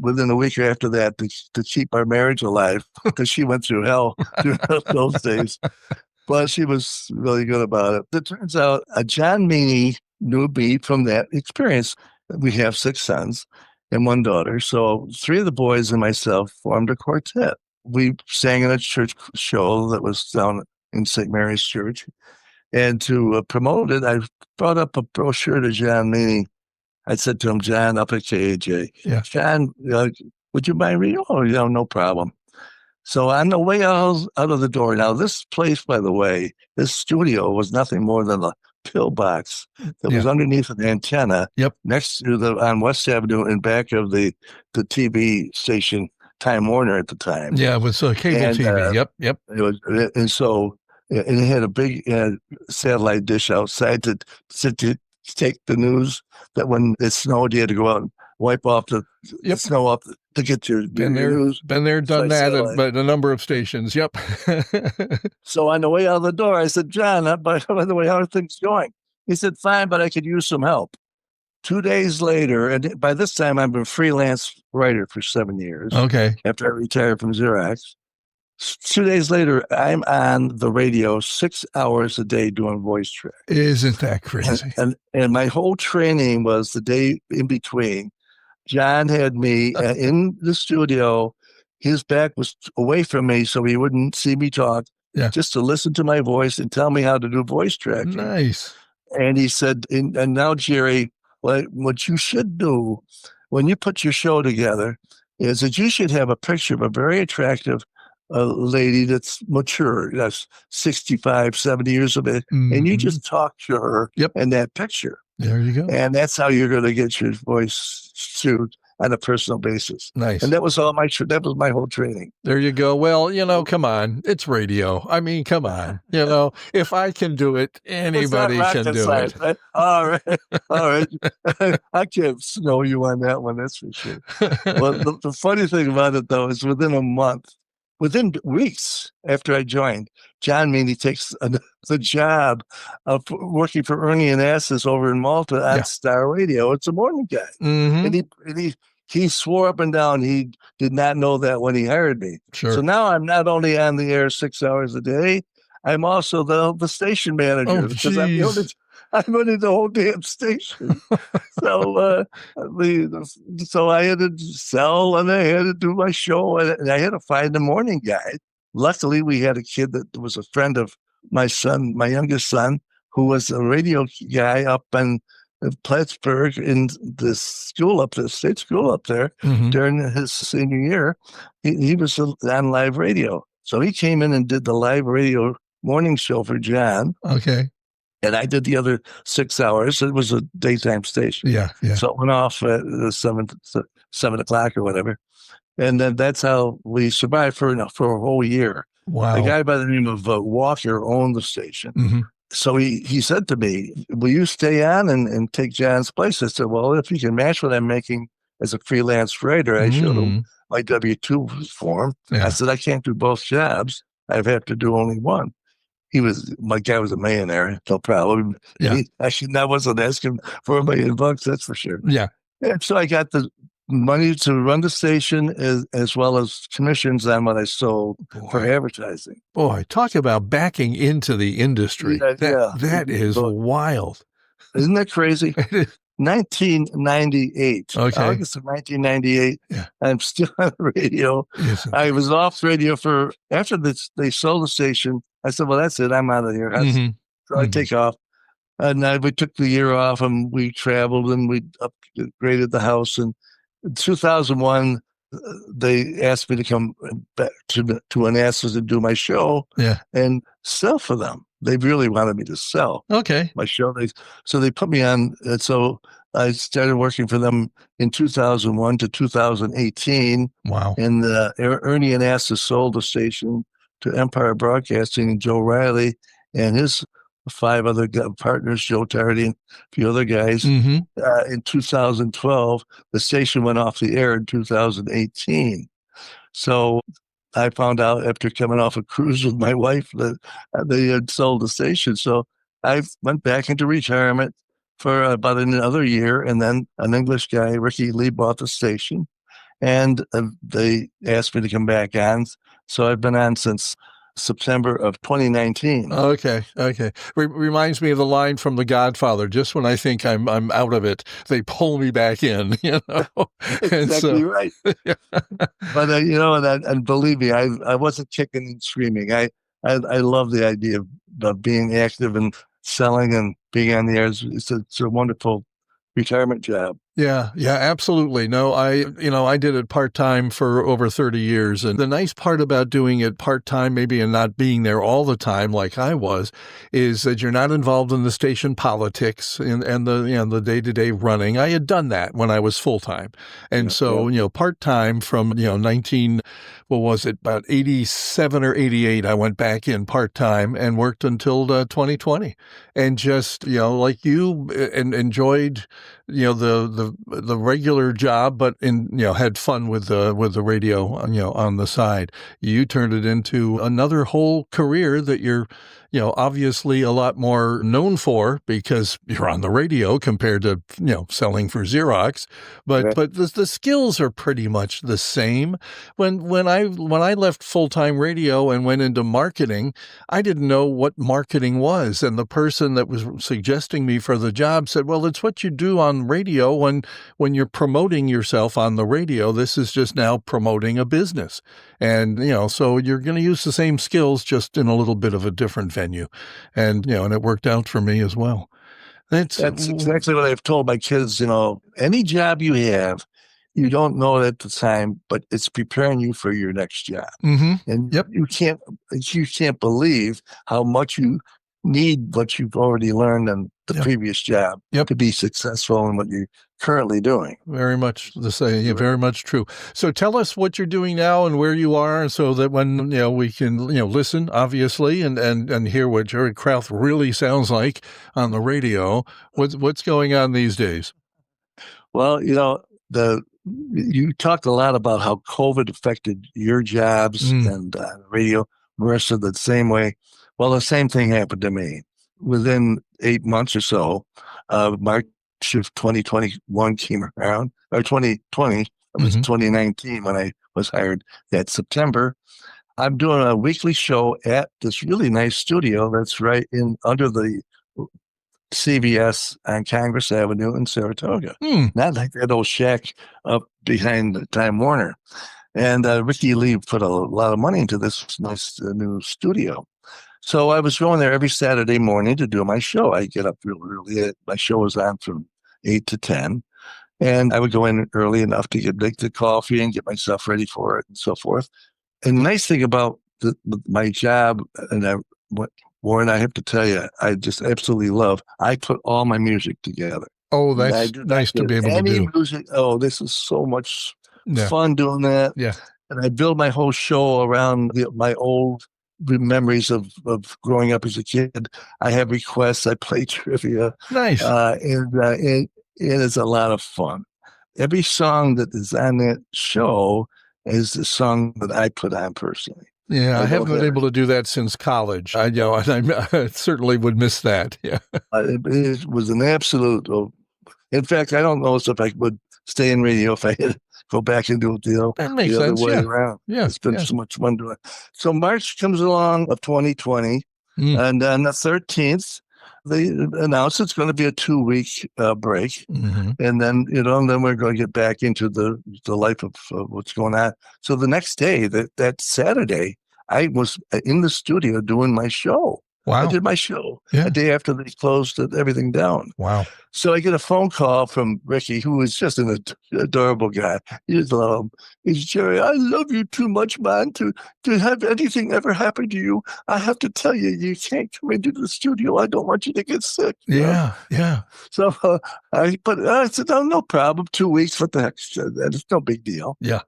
within a week after that to keep our marriage alive, because she went through hell during those days. But she was really good about it. It turns out John Meany knew me from that experience. We have 6 sons and 1 daughter. So 3 of the boys and myself formed a quartet. We sang in a church show that was down in St. Mary's Church. And to promote it, I brought up a brochure to John Meany. I said to him, John, up at KAJ, Yeah. John, would you mind reading? Oh, no problem. So on the way out of the door, now this place, by the way, this studio was nothing more than a pillbox that was underneath an antenna next to on West Avenue in back of the TV station, Time Warner at the time. Yeah, it was cable TV. Yep. It was, and so it had a big satellite dish outside to take the news that when it snowed, you had to go out and wipe off the snow up to get your news. Been there, done that at a number of stations. Yep. So on the way out of the door, I said, John, by the way, how are things going? He said, fine, but I could use some help. 2 days later, and by this time, I've been a freelance writer for 7 years. Okay. After I retired from Xerox. 2 days later, I'm on the radio 6 hours a day doing voice track. Isn't that crazy? And my whole training was the day in between. John had me in the studio. His back was away from me, so he wouldn't see me talk, just to listen to my voice and tell me how to do voice tracking. Nice. And he said, and now, Jerry, what you should do when you put your show together is that you should have a picture of a very attractive lady that's mature, that's 65, 70 years of age, and you just talk to her in that picture. There you go. And that's how you're going to get your voice through on a personal basis. Nice. And that was my whole training. There you go. Well, come on. It's radio. I mean, come on. If I can do it, anybody can do it. Right? All right. I can't snow you on that one, that's for sure. Well, the funny thing about it, though, is within weeks after I joined, John Meany takes the job of working for Ernie and Assis over in Malta on Star Radio. It's a morning guy. Mm-hmm. And he swore up and down he did not know that when he hired me. Sure. So now I'm not only on the air 6 hours a day, I'm also the station manager, because I'm running the whole damn station. So I had to sell, and I had to do my show, and I had to find a morning guy. Luckily, we had a kid that was a friend of my youngest son, who was a radio guy up in Plattsburgh in the state school up there during his senior year. He was on live radio. So he came in and did the live radio morning show for John. Okay. And I did the other 6 hours. It was a daytime station. Yeah. So it went off at 7 o'clock or whatever. And then that's how we survived for a whole year. Wow. A guy by the name of Walker owned the station. Mm-hmm. So he said to me, will you stay on and take John's place? I said, well, if you can match what I'm making as a freelance writer, I showed him my W-2 form. Yeah. I said, I can't do both jobs. I have to do only one. My guy was a millionaire, no problem. Yeah. I wasn't asking for $1 million, that's for sure. Yeah. And so I got the money to run the station as well as commissions on what I sold for advertising. Boy, talk about backing into the industry. That is wild. Isn't that crazy? 1998. Okay. August of 1998. Yeah. I'm still on the radio. Yes. I was off radio after they sold the station. I said, well, that's it. I'm out of here. So I take off. And we took the year off, and we traveled, and we upgraded the house. And in 2001, they asked me to come back to Manassas to do my show Yeah. and sell for them. They really wanted me to sell Okay. my show. So they put me on. And so I started working for them in 2001 to 2018. Wow. And Ernie Anastas sold the station to Empire Broadcasting, and Joe Riley and his five other partners, Joe Tardy and a few other guys. Mm-hmm. In 2012, the station went off the air in 2018. So I found out after coming off a cruise with my wife that they had sold the station. So I went back into retirement for about another year. And then an English guy, Ricky Lee, bought the station, and they asked me to come back on. So I've been on since September of 2019. Okay. Reminds me of the line from The Godfather. Just when I think I'm out of it, they pull me back in. Exactly right. Yeah. But and believe me, I wasn't kicking and screaming. I love the idea of being active and selling and being on the air. It's a wonderful retirement job. Yeah, absolutely. No, I did it part-time for over 30 years. And the nice part about doing it part-time, maybe, and not being there all the time like I was, is that you're not involved in the station politics and the day-to-day running. I had done that when I was full-time. And part-time from, about 87 or 88, I went back in part-time and worked until 2020. And just, like you, and enjoyed, the regular job, but had fun with the radio, on the side. You turned it into another whole career that you're, obviously a lot more known for because you're on the radio compared to, selling for Xerox. But the skills are pretty much the same. When I left full-time radio and went into marketing, I didn't know what marketing was. And the person that was suggesting me for the job said, well, it's what you do on radio when you're promoting yourself on the radio. This is just now promoting a business. And, so you're going to use the same skills, just in a little bit of a different venue. And, and it worked out for me as well. That's exactly what I've told my kids. Any job you have, you don't know it at the time, but it's preparing you for your next job. Mm-hmm. And you can't believe how much you need what you've already learned in the previous job to be successful in what you're currently doing. Very much the same. Yeah, very much true. So tell us what you're doing now and where you are, so that when we can listen, obviously, and hear what Jerry Crouth really sounds like on the radio. What's going on these days? Well, you talked a lot about how COVID affected your jobs and radio. Marissa, the same way. Well, the same thing happened to me. Within 8 months or so, March of 2021 came around, or 2020. It was 2019 when I was hired. That September, I'm doing a weekly show at this really nice studio that's right in under the CBS on Congress Avenue in Saratoga. Not like that old shack up behind the Time Warner. And Ricky Lee put a lot of money into this nice new studio. So I was going there every Saturday morning to do my show. I get up real early. My show was on from 8 to 10. And I would go in early enough to make the coffee and get myself ready for it and so forth. And the nice thing about my job, and Warren, I have to tell you, I just absolutely love, I put all my music together. Oh, that's nice to be able to do. Music. Oh, this is so much fun doing that. Yeah. And I build my whole show around my old memories of growing up as a kid. I have requests. I play trivia. Nice. And it is a lot of fun. Every song that is on that show is the song that I put on personally. Yeah, I haven't been able to do that since college. I certainly would miss that. Yeah. It was an absolute. In fact, I don't know if I would stay in radio if I had go back and do it the other way around. Yeah, it's been so much fun doing it. So March comes along of 2020, and on the 13th, they announced it's going to be a 2-week break, and then then we're going to get back into the life of what's going on. So the next day, that Saturday, I was in the studio doing my show. I Wow. did my show Yeah. a day after they closed everything down. Wow. So I get a phone call from Ricky, who is just an adorable guy. You just love him. He's, Jerry, I love you too much, man, to have anything ever happen to you. I have to tell you, you can't come into the studio. I don't want you to get sick. You know? Yeah. Yeah. So I said, oh, no problem. 2 weeks, what the heck? It's no big deal. Yeah.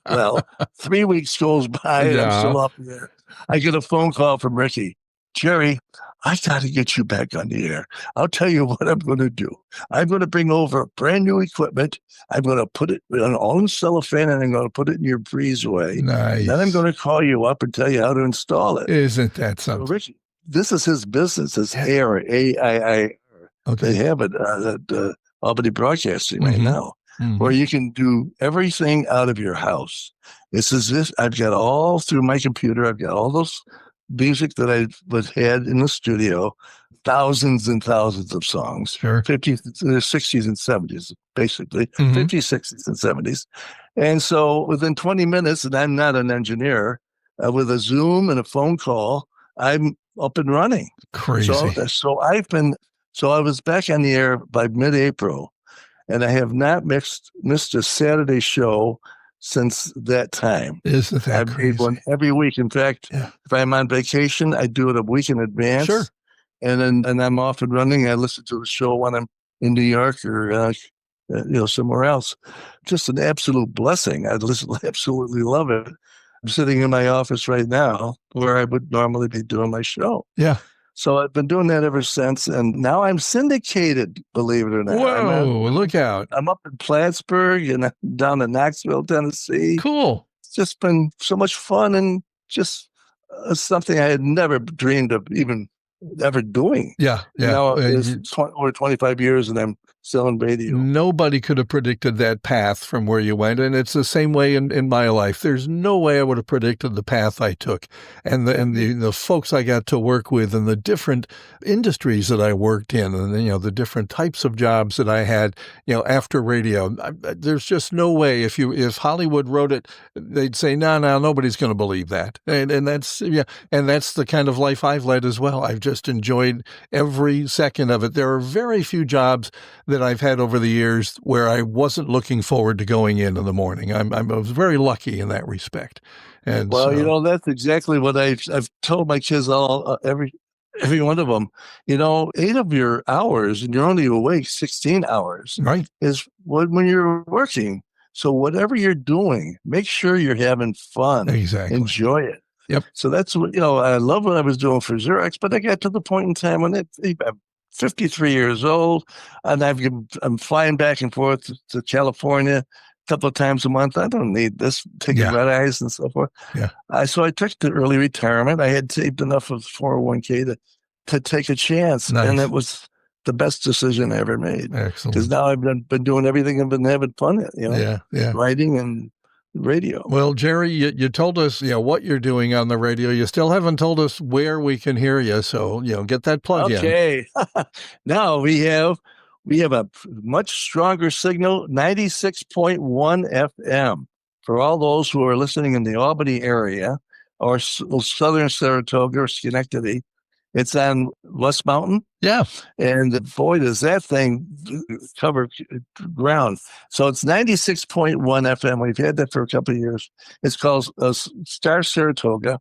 Well, 3 weeks goes by and I'm still up there. I get a phone call from Ricky. Jerry, I got to get you back on the air. I'll tell you what I'm going to do. I'm going to bring over brand new equipment. I'm going to put it all in cellophane and I'm going to put it in your breezeway. Nice. Then I'm going to call you up and tell you how to install it. Isn't that So something? Ricky, this is his business. It's AIR, A-I-I. Okay. They have it at Albany Broadcasting right now, where you can do everything out of your house. This is this. I've got all through my computer. I've got all those music that I had in the studio, thousands and thousands of songs, Sure. 50s, 60s, and 70s, basically, Mhm. 50s, 60s, and 70s. And so within 20 minutes, and I'm not an engineer, with a Zoom and a phone call, I'm up and running. Crazy. So I was back on the air by mid-April, and I have not missed a Saturday show since that time. Isn't that I've crazy? made one every week. In fact, Yeah. if I'm on vacation, I do it a week in advance. Sure. And I'm off and running. I listen to the show when I'm in New York or somewhere else. Just an absolute blessing. I absolutely love it. I'm sitting in my office right now where I would normally be doing my show. Yeah. So I've been doing that ever since, and now I'm syndicated, believe it or not. Whoa, look out. I'm up in Plattsburgh and I'm down in Knoxville, Tennessee. Cool. It's just been so much fun and just something I had never dreamed of even ever doing. Yeah. Yeah. Now it's over 25 years and I'm still in radio. Nobody could have predicted that path from where you went. And it's the same way in my life. There's no way I would have predicted the path I took and the folks I got to work with and the different industries that I worked in and, the different types of jobs that I had, after radio. There's just no way if Hollywood wrote it, they'd say, no, nobody's going to believe that. And that's, and that's the kind of life I've led as well. I've just enjoyed every second of it. There are very few jobs that I've had over the years where I wasn't looking forward to going in the morning. I was very lucky in that respect. And well, that's exactly what I've told my kids every one of them. 8 of your hours and you're only awake 16 hours, right, is when you're working. So whatever you're doing, make sure you're having fun. Exactly. Enjoy it. Yep. So that's what, I love what I was doing for Xerox, but I got to the point in time when I'm 53 years old and I'm flying back and forth to California a couple of times a month. I don't need this, taking red eyes and so forth. Yeah. So I took the early retirement. I had saved enough of 401k to take a chance. Nice. And it was the best decision I ever made. Excellent. Because now I've been doing everything. I've been having fun at, Yeah. writing and radio. Well, Jerry, you told us, what you're doing on the radio. You still haven't told us where we can hear you. So, get that plug in. Okay. Now we have a much stronger signal, 96.1 FM for all those who are listening in the Albany area or southern Saratoga or Schenectady. It's on West Mountain. Yeah. And boy, does that thing cover ground. So it's 96.1 FM. We've had that for a couple of years. It's called Star Saratoga.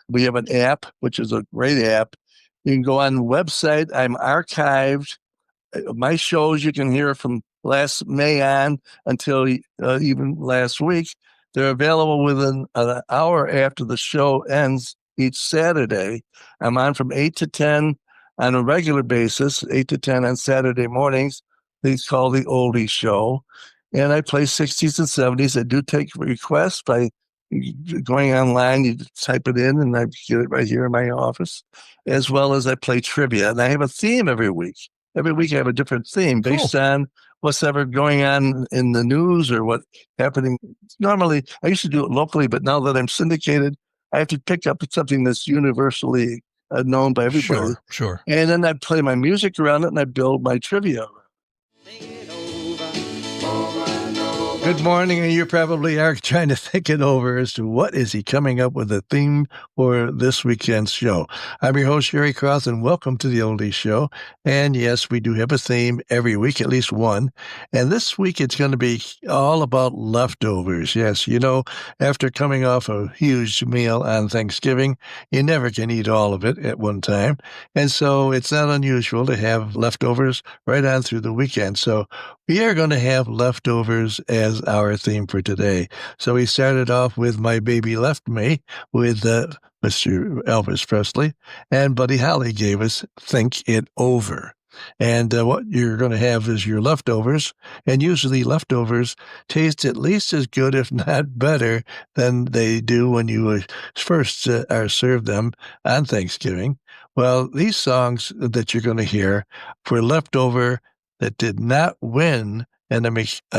We have an app, which is a great app. You can go on the website. I'm archived. My shows you can hear from last May on until even last week. They're available within an hour after the show ends each Saturday. I'm on from 8 to 10 on a regular basis, 8 to 10 on Saturday mornings. It's called the Oldies Show. And I play 60s and 70s. I do take requests by going online. You type it in and I get it right here in my office, as well as I play trivia. And I have a theme every week. Every week I have a different theme based on what's ever going on in the news or what's happening. Normally, I used to do it locally, but now that I'm syndicated, I have to pick up something that's universally known by everybody. Sure. And then I play my music around it and I build my trivia. Good morning, and you probably are trying to think it over as to what is he coming up with a theme for this weekend's show. I'm your host, Jerry Crouth, and welcome to the Oldies Show. And yes, we do have a theme every week, at least one. And this week it's going to be all about leftovers. Yes, after coming off a huge meal on Thanksgiving, you never can eat all of it at one time. And so it's not unusual to have leftovers right on through the weekend. So we are going to have leftovers as our theme for today. So we started off with My Baby Left Me with Mr. Elvis Presley, and Buddy Holly gave us Think It Over. And what you're going to have is your leftovers, and usually leftovers taste at least as good, if not better, than they do when you first are served them on Thanksgiving. Well, these songs that you're going to hear were leftover that did not win an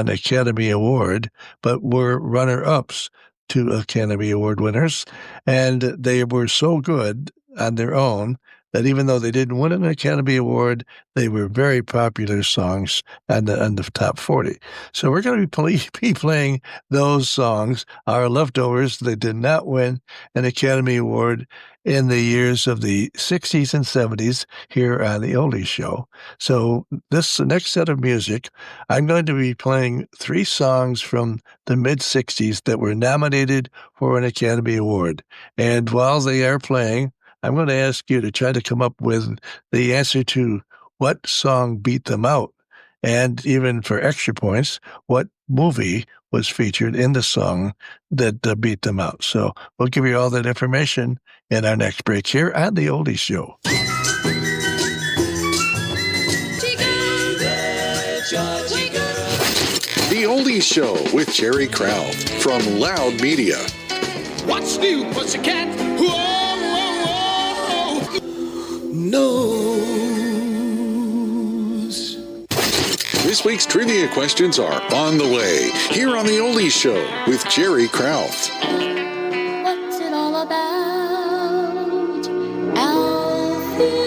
Academy Award, but were runner-ups to Academy Award winners. And they were so good on their own that even though they didn't win an Academy Award, they were very popular songs on the top 40. So we're going to be playing those songs, our leftovers that did not win an Academy Award in the years of the 60s and 70s here on the Oldies Show. So this next set of music, I'm going to be playing 3 songs from the mid-60s that were nominated for an Academy Award. And while they are playing, I'm going to ask you to try to come up with the answer to what song beat them out. And even for extra points, what movie was featured in the song that beat them out. So we'll give you all that information in our next break here on The Oldies Show. The Oldies Show with Jerry Crouth from Loud Media. What's new, pussycat? Whoa, whoa, whoa. Nose. This week's trivia questions are on the way here on The Oldies Show with Jerry Crouth. What's it all about, Alfie?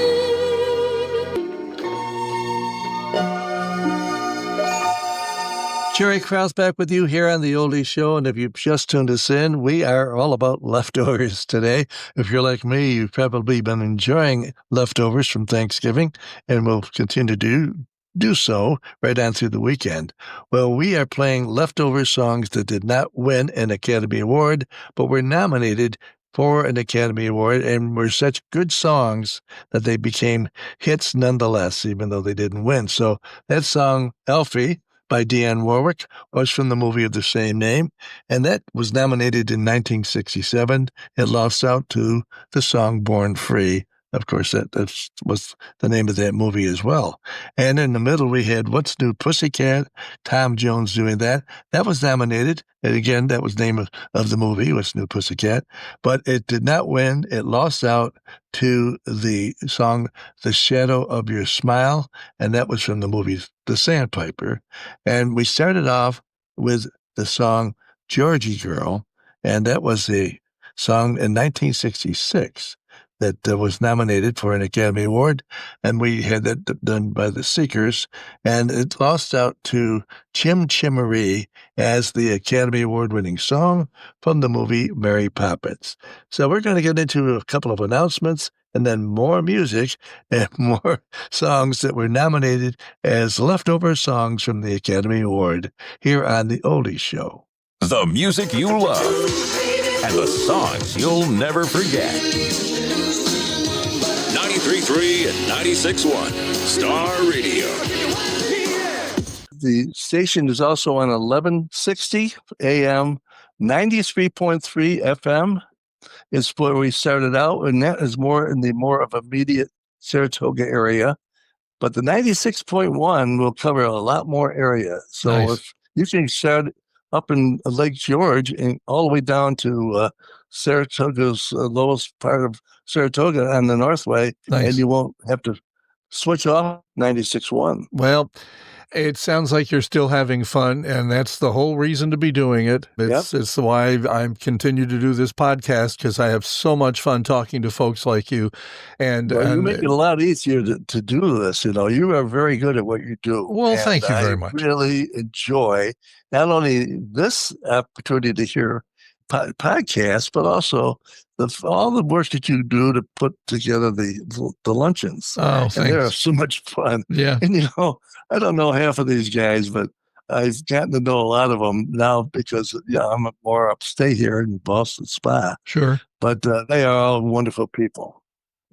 Jerry Crouth back with you here on the Oldies Show, and if you've just tuned us in, we are all about leftovers today. If you're like me, you've probably been enjoying leftovers from Thanksgiving, and will continue to do so right on through the weekend. Well, we are playing leftover songs that did not win an Academy Award, but were nominated for an Academy Award and were such good songs that they became hits nonetheless, even though they didn't win. So that song, Alfie, by Dionne Warwick, was from the movie of the same name, and that was nominated in 1967. It lost out to the song Born Free. Of course, that was the name of that movie as well. And in the middle, we had What's New, Pussycat, Tom Jones doing that. That was nominated. And again, that was the name of the movie, What's New, Pussycat. But it did not win. It lost out to the song The Shadow of Your Smile, and that was from the movie The Sandpiper. And we started off with the song Georgie Girl, and that was a song in 1966. That was nominated for an Academy Award, and we had that done by the Seekers, and it lost out to Chim Chimaree as the Academy Award-winning song from the movie Mary Poppins. So we're going to get into a couple of announcements, and then more music and more songs that were nominated as leftover songs from the Academy Award here on The Oldies Show. The music you love and the songs you'll never forget. 93.3 and 96.1 Star Radio. The station is also on 1160 AM, 93.3 FM is where we started out, and that is more in the more of immediate Saratoga area. But the 96.1 will cover a lot more area. So Nice. if you can start up in Lake George and all the way down to Saratoga's lowest part of Saratoga on the Northway, Nice. and you won't have to switch off 96.1. Well, It sounds like you're still having fun, and that's the whole reason to be doing it. It's why I continue to do this podcast, because I have so much fun talking to folks like you. And you make it a lot easier to do this. You are very good at what you do. Well, thank you very much. I really enjoy not only this opportunity to hear podcasts, but also all the work that you do to put together the luncheons. Oh, thanks. And they're so much fun. Yeah. And, I don't know half of these guys, but I've gotten to know a lot of them now because I'm more upstate here in Boston Spa. Sure. But they are all wonderful people.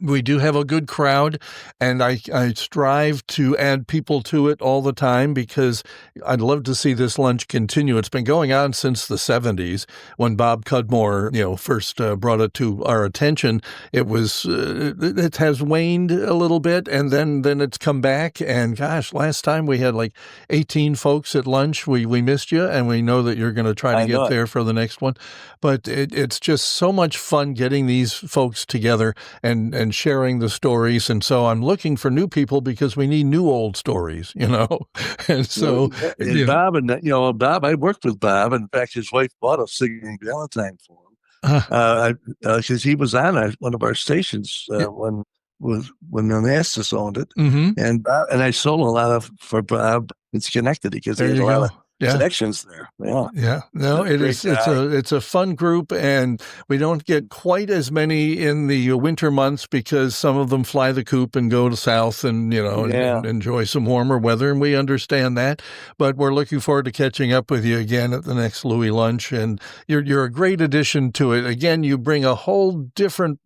We do have a good crowd, and I strive to add people to it all the time, because I'd love to see this lunch continue. It's been going on since the 70s when Bob Cudmore, first brought it to our attention. It has waned a little bit, and then it's come back. And gosh, last time we had like 18 folks at lunch. We missed you, and we know that you're going to try to get there for the next one. But it's just so much fun getting these folks together and sharing the stories. And so I'm looking for new people, because we need new old stories, And so Bob, Bob, I worked with Bob. In fact, his wife bought a Singing Valentine for him. Because he was on one of our stations when Manassas owned it. Mm-hmm. And I sold a lot for Bob in Schenectady, because he had a lot of connections there. Yeah. No, it's a fun group, and we don't get quite as many in the winter months, because some of them fly the coop and go to south and and enjoy some warmer weather, and we understand that. But we're looking forward to catching up with you again at the next Louis lunch, and you're a great addition to it. Again, you bring a whole different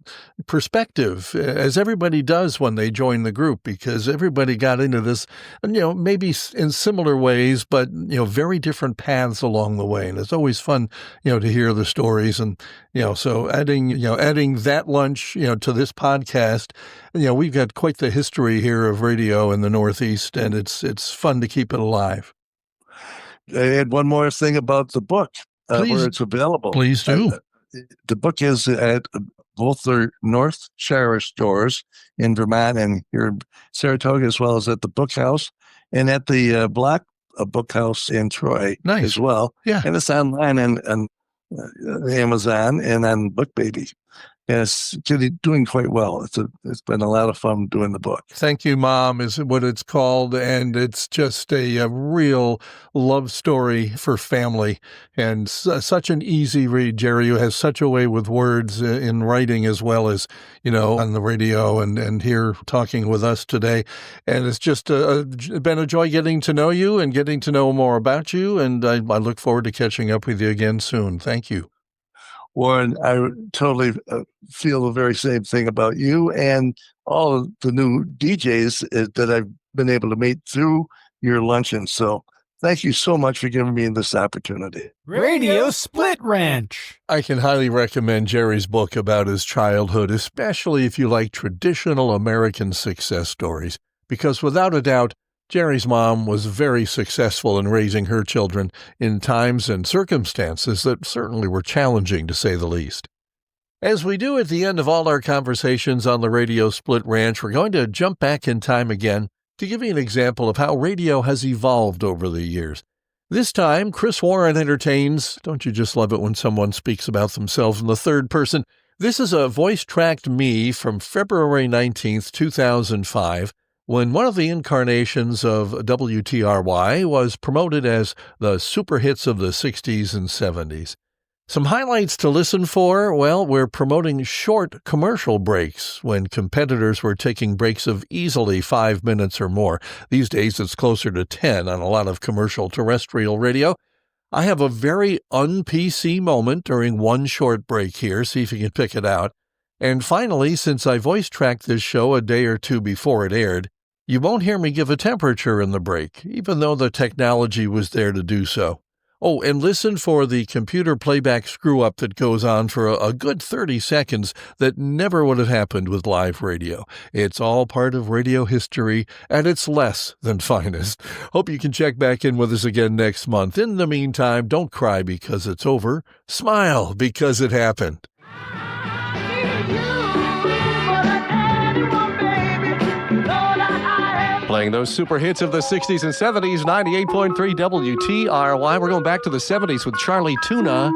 perspective, as everybody does when they join the group, because everybody got into this, maybe in similar ways, but very different paths along the way. And it's always fun, to hear the stories. And, so adding that lunch, to this podcast, we've got quite the history here of radio in the Northeast, and it's fun to keep it alive. I had one more thing about the book, where it's available. Please do. The book is at both the North Shire stores in Vermont and here in Saratoga, as well as at the Book House and at the Block Book House in Troy as well. Yeah. And it's online on Amazon and on BookBaby. And it's doing quite well. It's been a lot of fun doing the book. Thank You, Mom is what it's called, and it's just a real love story for family, and such an easy read. Jerry, who has such a way with words in writing as well as, on the radio and here talking with us today. And it's just been a joy getting to know you and getting to know more about you, and I look forward to catching up with you again soon. Thank you. Warren, I totally feel the very same thing about you and all of the new DJs that I've been able to meet through your luncheon. So thank you so much for giving me this opportunity. Radio Split Ranch. I can highly recommend Jerry's book about his childhood, especially if you like traditional American success stories, because without a doubt, Jerry's mom was very successful in raising her children in times and circumstances that certainly were challenging, to say the least. As we do at the end of all our conversations on the Radio Split Ranch, we're going to jump back in time again to give you an example of how radio has evolved over the years. This time, Chris Warren entertains. Don't you just love it when someone speaks about themselves in the third person? This is a voice-tracked me from February 19th, 2005, when one of the incarnations of WTRY was promoted as the super hits of the 60s and 70s. Some highlights to listen for, well, we're promoting short commercial breaks when competitors were taking breaks of easily 5 minutes or more. These days it's closer to 10 on a lot of commercial terrestrial radio. I have a very un-PC moment during one short break here, see if you can pick it out. And finally, since I voice-tracked this show a day or two before it aired, you won't hear me give a temperature in the break, even though the technology was there to do so. Oh, and listen for the computer playback screw-up that goes on for a good 30 seconds that never would have happened with live radio. It's all part of radio history at its less than finest. Hope you can check back in with us again next month. In the meantime, don't cry because it's over. Smile because it happened. Playing those super hits of the 60s and 70s, 98.3 WTRY. We're going back to the 70s with Charlie Tuna.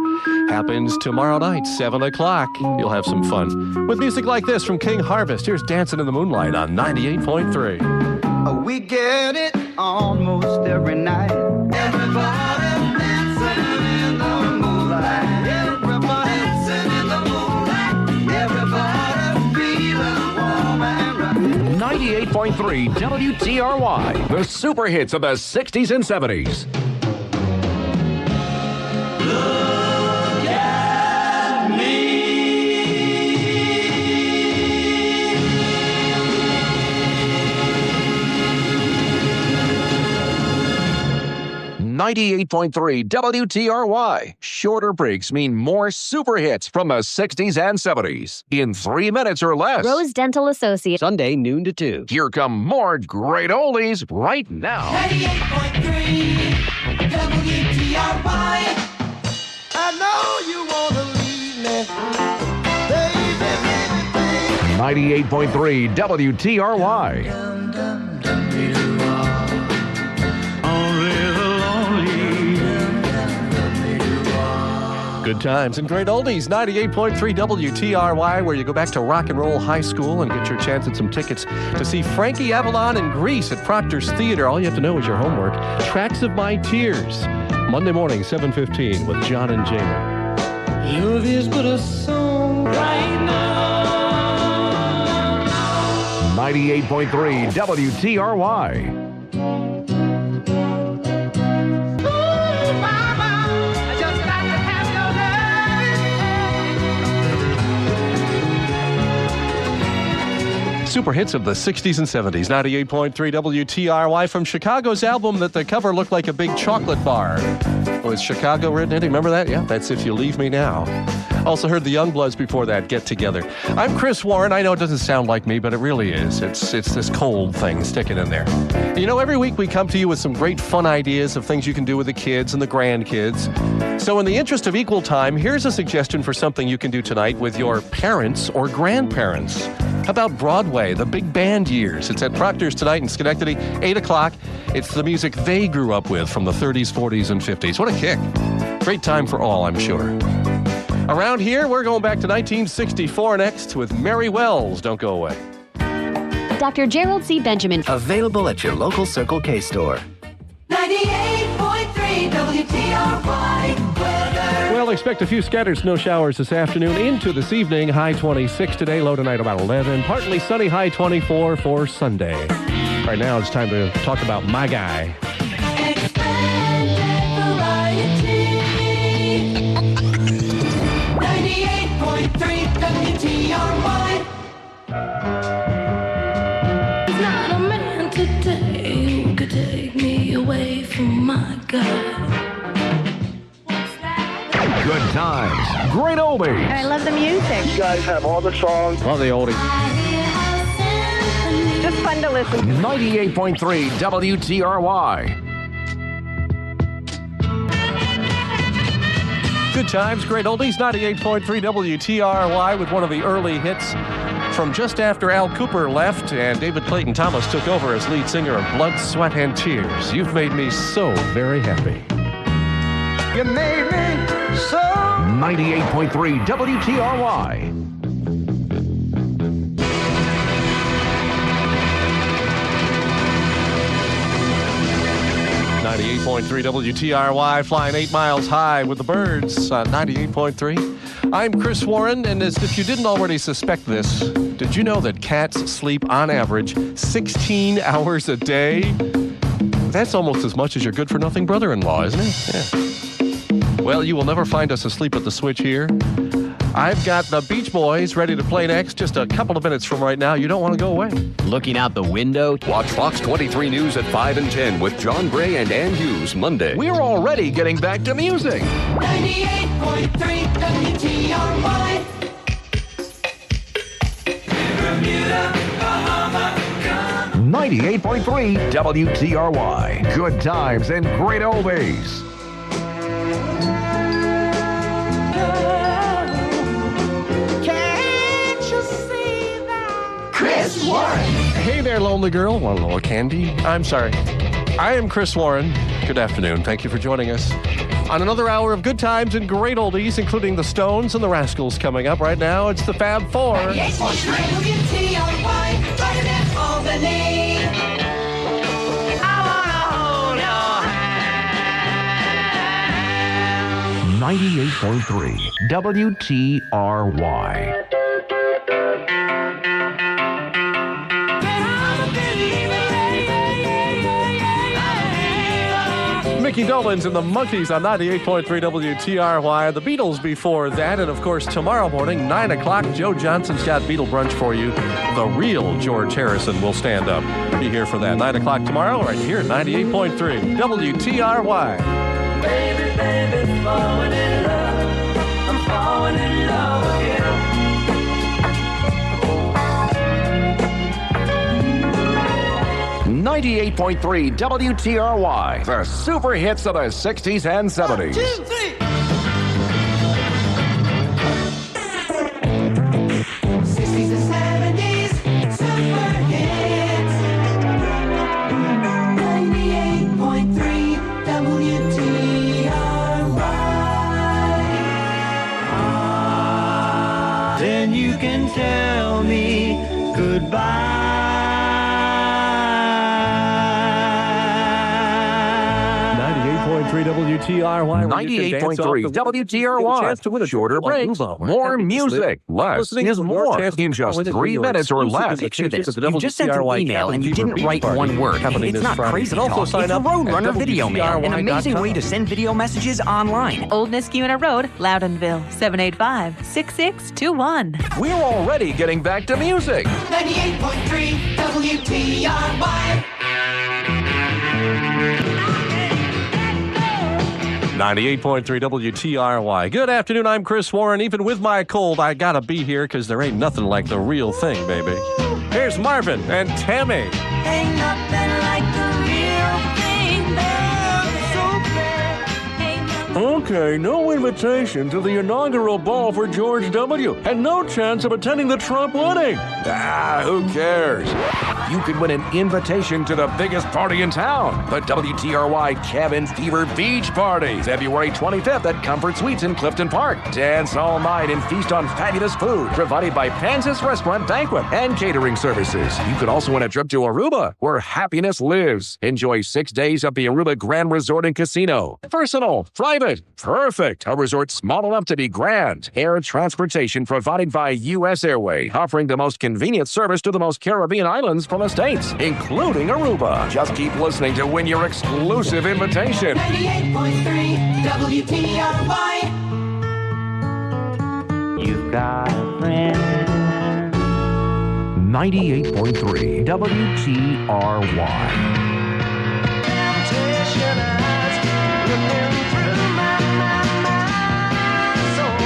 Happens tomorrow night, 7 o'clock. You'll have some fun with music like this from King Harvest. Here's Dancing in the Moonlight on 98.3. We get it almost every night. Everybody dancing in the moonlight. Everybody dancing in the moonlight. Everybody feeling warm and right. 98.3 WTRY. The super hits of the 60s and 70s. Look at me. 98.3 WTRY. Shorter breaks mean more super hits from the 60s and 70s in 3 minutes or less. Rose Dental Associates. Sunday, noon to 2. Here come more great oldies right now. 98.3 WTRY. I know you want to leave me, baby, baby, baby. 98.3 WTRY. Good times and great oldies. 98.3 WTRY, where you go back to Rock and Roll High School and get your chance at some tickets to see Frankie Avalon in Greece at Proctor's Theater. All you have to know is your homework. Tracks of My Tears. Monday morning, 7:15 with John and Jamie. Love is but a song right now. 98.3 WTRY. Super hits of the 60s and 70s. 98.3 WTRY from Chicago's album that the cover looked like a big chocolate bar. Was Chicago written in it? Remember that? Yeah, that's If You Leave Me Now. Also heard the Youngbloods before that, Get Together. I'm Chris Warren. I know it doesn't sound like me, but it really is. It's this cold thing sticking in there. You know, every week we come to you with some great fun ideas of things you can do with the kids and the grandkids. So in the interest of equal time, here's a suggestion for something you can do tonight with your parents or grandparents. How about Broadway, the big band years? It's at Proctor's tonight in Schenectady, 8 o'clock. It's the music they grew up with from the 30s, 40s, and 50s. What a kick. Great time for all, I'm sure. Around here, we're going back to 1964 next with Mary Wells. Don't go away. Dr. Gerald C. Benjamin. Available at your local Circle K store. 98.3 WTRY weather. Well, expect a few scattered snow showers this afternoon into this evening. High 26 today, low tonight about 11. Partly sunny, high 24 for Sunday. Right now, it's time to talk about my guy. Expanded variety. 98.3 WTRY. There's not a man today who could take me away from my God. Good times. Great oldies. I love the music. You guys have all the songs. Love the oldies. Just fun to listen to. 98.3 WTRY. Good times, great oldies. 98.3 WTRY with one of the early hits from just after Al Cooper left and David Clayton Thomas took over as lead singer of Blood, Sweat, and Tears. You've made me so very happy. You made me so. 98.3 WTRY. WTRY, flying 8 miles high with the birds on 98.3. I'm Chris Warren, and as if you didn't already suspect this, did you know that cats sleep on average 16 hours a day? That's almost as much as your good-for-nothing brother-in-law, isn't it? Yeah. Well, you will never find us asleep at the switch here. I've got the Beach Boys ready to play next just a couple of minutes from right now. You don't want to go away. Looking out the window. Watch Fox 23 News at 5 and 10 with John Gray and Ann Hughes Monday. We're already getting back to music. 98.3 WTRY. Bermuda, Bahama, 98.3 WTRY. Good times and great oldies. Can't you see that? Chris Warren. Hey there, lonely girl. Want a little candy? I'm sorry. I am Chris Warren. Good afternoon. Thank you for joining us on another hour of good times and great oldies, including the Stones and the Rascals coming up right now. It's the Fab Four. 98.3 WTRY. Mickey Dolenz and the Monkees on 98.3 WTRY. The Beatles before that. And, of course, tomorrow morning, 9 o'clock, Joe Johnson's got Beatle Brunch for you. The real George Harrison will stand up. Be here for that. 9 o'clock tomorrow, right here at 98.3 WTRY. Baby, baby, falling in love. I'm falling in love again. 98.3 WTRY, the super hits of the 60s and 70s. 1, 2, 3. 60s and 70s, super hits. 98.3 WTRY. Then you can tell me goodbye. WTRY. 98.3 WTRY. Shorter breaks, more music. Less is more in just 3 minutes or less. Picture this. You just sent an email and you didn't write one word. It's not crazy talk. It's Roadrunner Video Mail, an amazing way to send video messages online. Old Niskuna Road, Loudonville, 785-6621. We're already getting back to music. 98.3 WTRY. 98.3 WTRY. Good afternoon, I'm Chris Warren. Even with my cold, I gotta be here because there ain't nothing like the real thing, baby. Here's Marvin and Tammy. Ain't nothing like the real thing, baby. So bad. Ain't nothing. Okay, no invitation to the inaugural ball for George W. and no chance of attending the Trump wedding. Ah, who cares? You could win an invitation to the biggest party in town, the WTRY Cabin Fever Beach Party, February 25th at Comfort Suites in Clifton Park. Dance all night and feast on fabulous food provided by Pansis Restaurant Banquet and catering services. You could also win a trip to Aruba, where happiness lives. Enjoy 6 days at the Aruba Grand Resort and Casino. Personal, private, perfect. A resort small enough to be grand. Air transportation provided by U.S. Airways, offering the most convenient service to the most Caribbean islands from the States, including Aruba. Just keep listening to win your exclusive invitation. 98.3 WTRY. You've got a friend. 98.3 WTRY. Temptation eyes looking through my soul.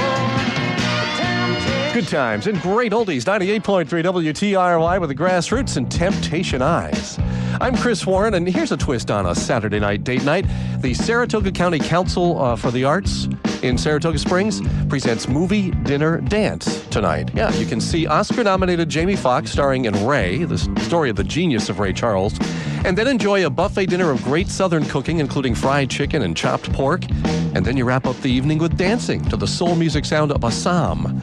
Good times and great oldies. 98.3 WTRY with the Grassroots and Temptation Eyes. I'm Chris Warren, and here's a twist on a Saturday night date night. The Saratoga County Council for the Arts in Saratoga Springs presents Movie Dinner Dance tonight. Yeah, you can see Oscar-nominated Jamie Foxx starring in Ray, the story of the genius of Ray Charles, and then enjoy a buffet dinner of great Southern cooking, including fried chicken and chopped pork. And then you wrap up the evening with dancing to the soul music sound of Assam.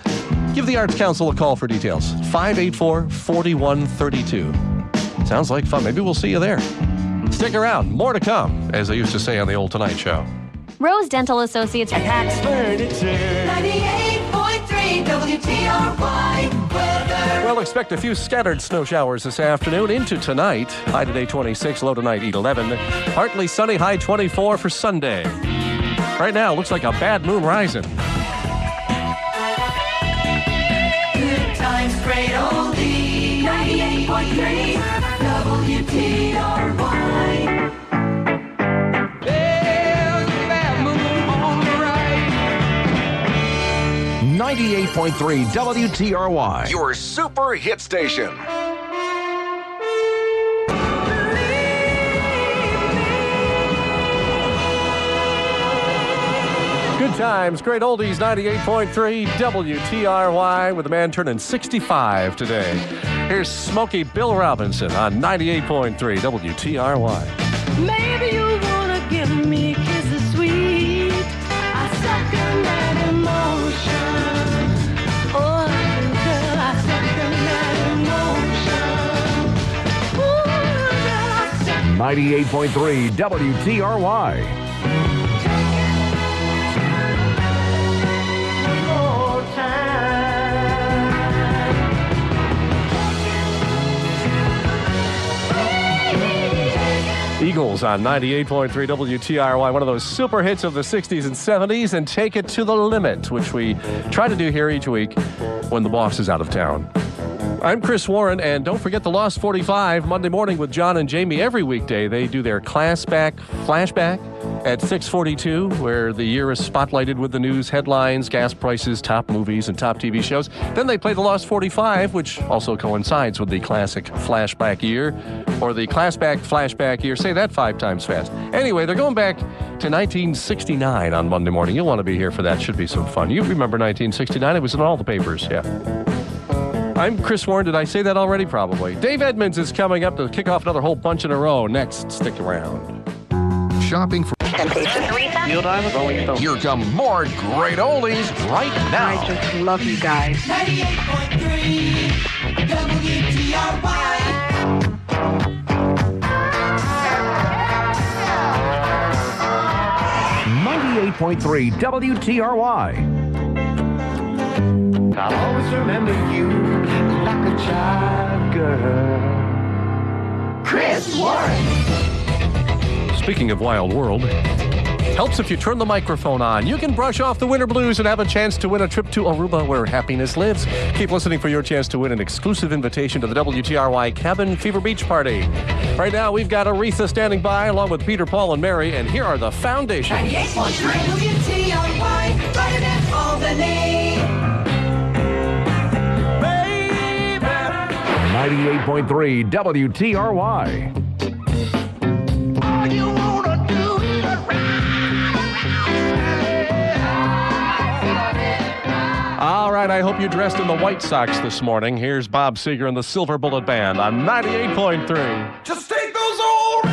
Give the Arts Council a call for details. 584-4132. Sounds like fun. Maybe we'll see you there. Stick around. More to come, as they used to say on the old Tonight Show. Rose Dental Associates. 98.3 WTRY weather. Well, expect a few scattered snow showers this afternoon into tonight. High today 26, low tonight 11. Partly sunny, high 24 for Sunday. Right now, looks like a bad moon rising. Good times, great oldies. 98.3 WTRY. There's a bad moon on the right. 98.3 WTRY, your super hit station. Good times, great oldies, 98.3 WTRY with a man turning 65 today. Here's Smokey Bill Robinson on 98.3 WTRY. Maybe you wanna give me kisses sweet. I second that emotion. Oh, girl, I second that emotion. Ooh, girl, I second 98.3 WTRY. Eagles on 98.3 WTRY, one of those super hits of the 60s and 70s, and Take It to the Limit, which we try to do here each week when the boss is out of town. I'm Chris Warren, and don't forget the Lost 45 Monday morning with John and Jamie every weekday. They do their Class Back Flashback at 6:42, where the year is spotlighted with the news headlines, gas prices, top movies, and top TV shows. Then they play the Lost 45, which also coincides with the classic flashback year, or the Class Back Flashback year. Say that 5 times fast. Anyway, they're going back to 1969 on Monday morning. You'll want to be here for that. Should be some fun. You remember 1969? It was in all the papers, yeah. I'm Chris Warren. Did I say that already? Probably. Dave Edmonds is coming up to kick off another whole bunch in a row. Next, stick around. Shopping for... Here come more great oldies right now. I just love you guys. 98.3 WTRY. 98.3 WTRY. I'll always remember you like a child girl. Chris Warren. Speaking of Wild World, helps if you turn the microphone on. You can brush off the winter blues and have a chance to win a trip to Aruba where happiness lives. Keep listening for your chance to win an exclusive invitation to the WTRY Cabin Fever Beach Party. Right now, we've got Aretha standing by along with Peter, Paul, and Mary, and here are the Foundations. 98.3 WTRY, right in Albany. 98.3 WTRY. All you wanna do is All right, I hope you dressed in the White Sox this morning. Here's Bob Seger and the Silver Bullet Band on 98.3. just take those old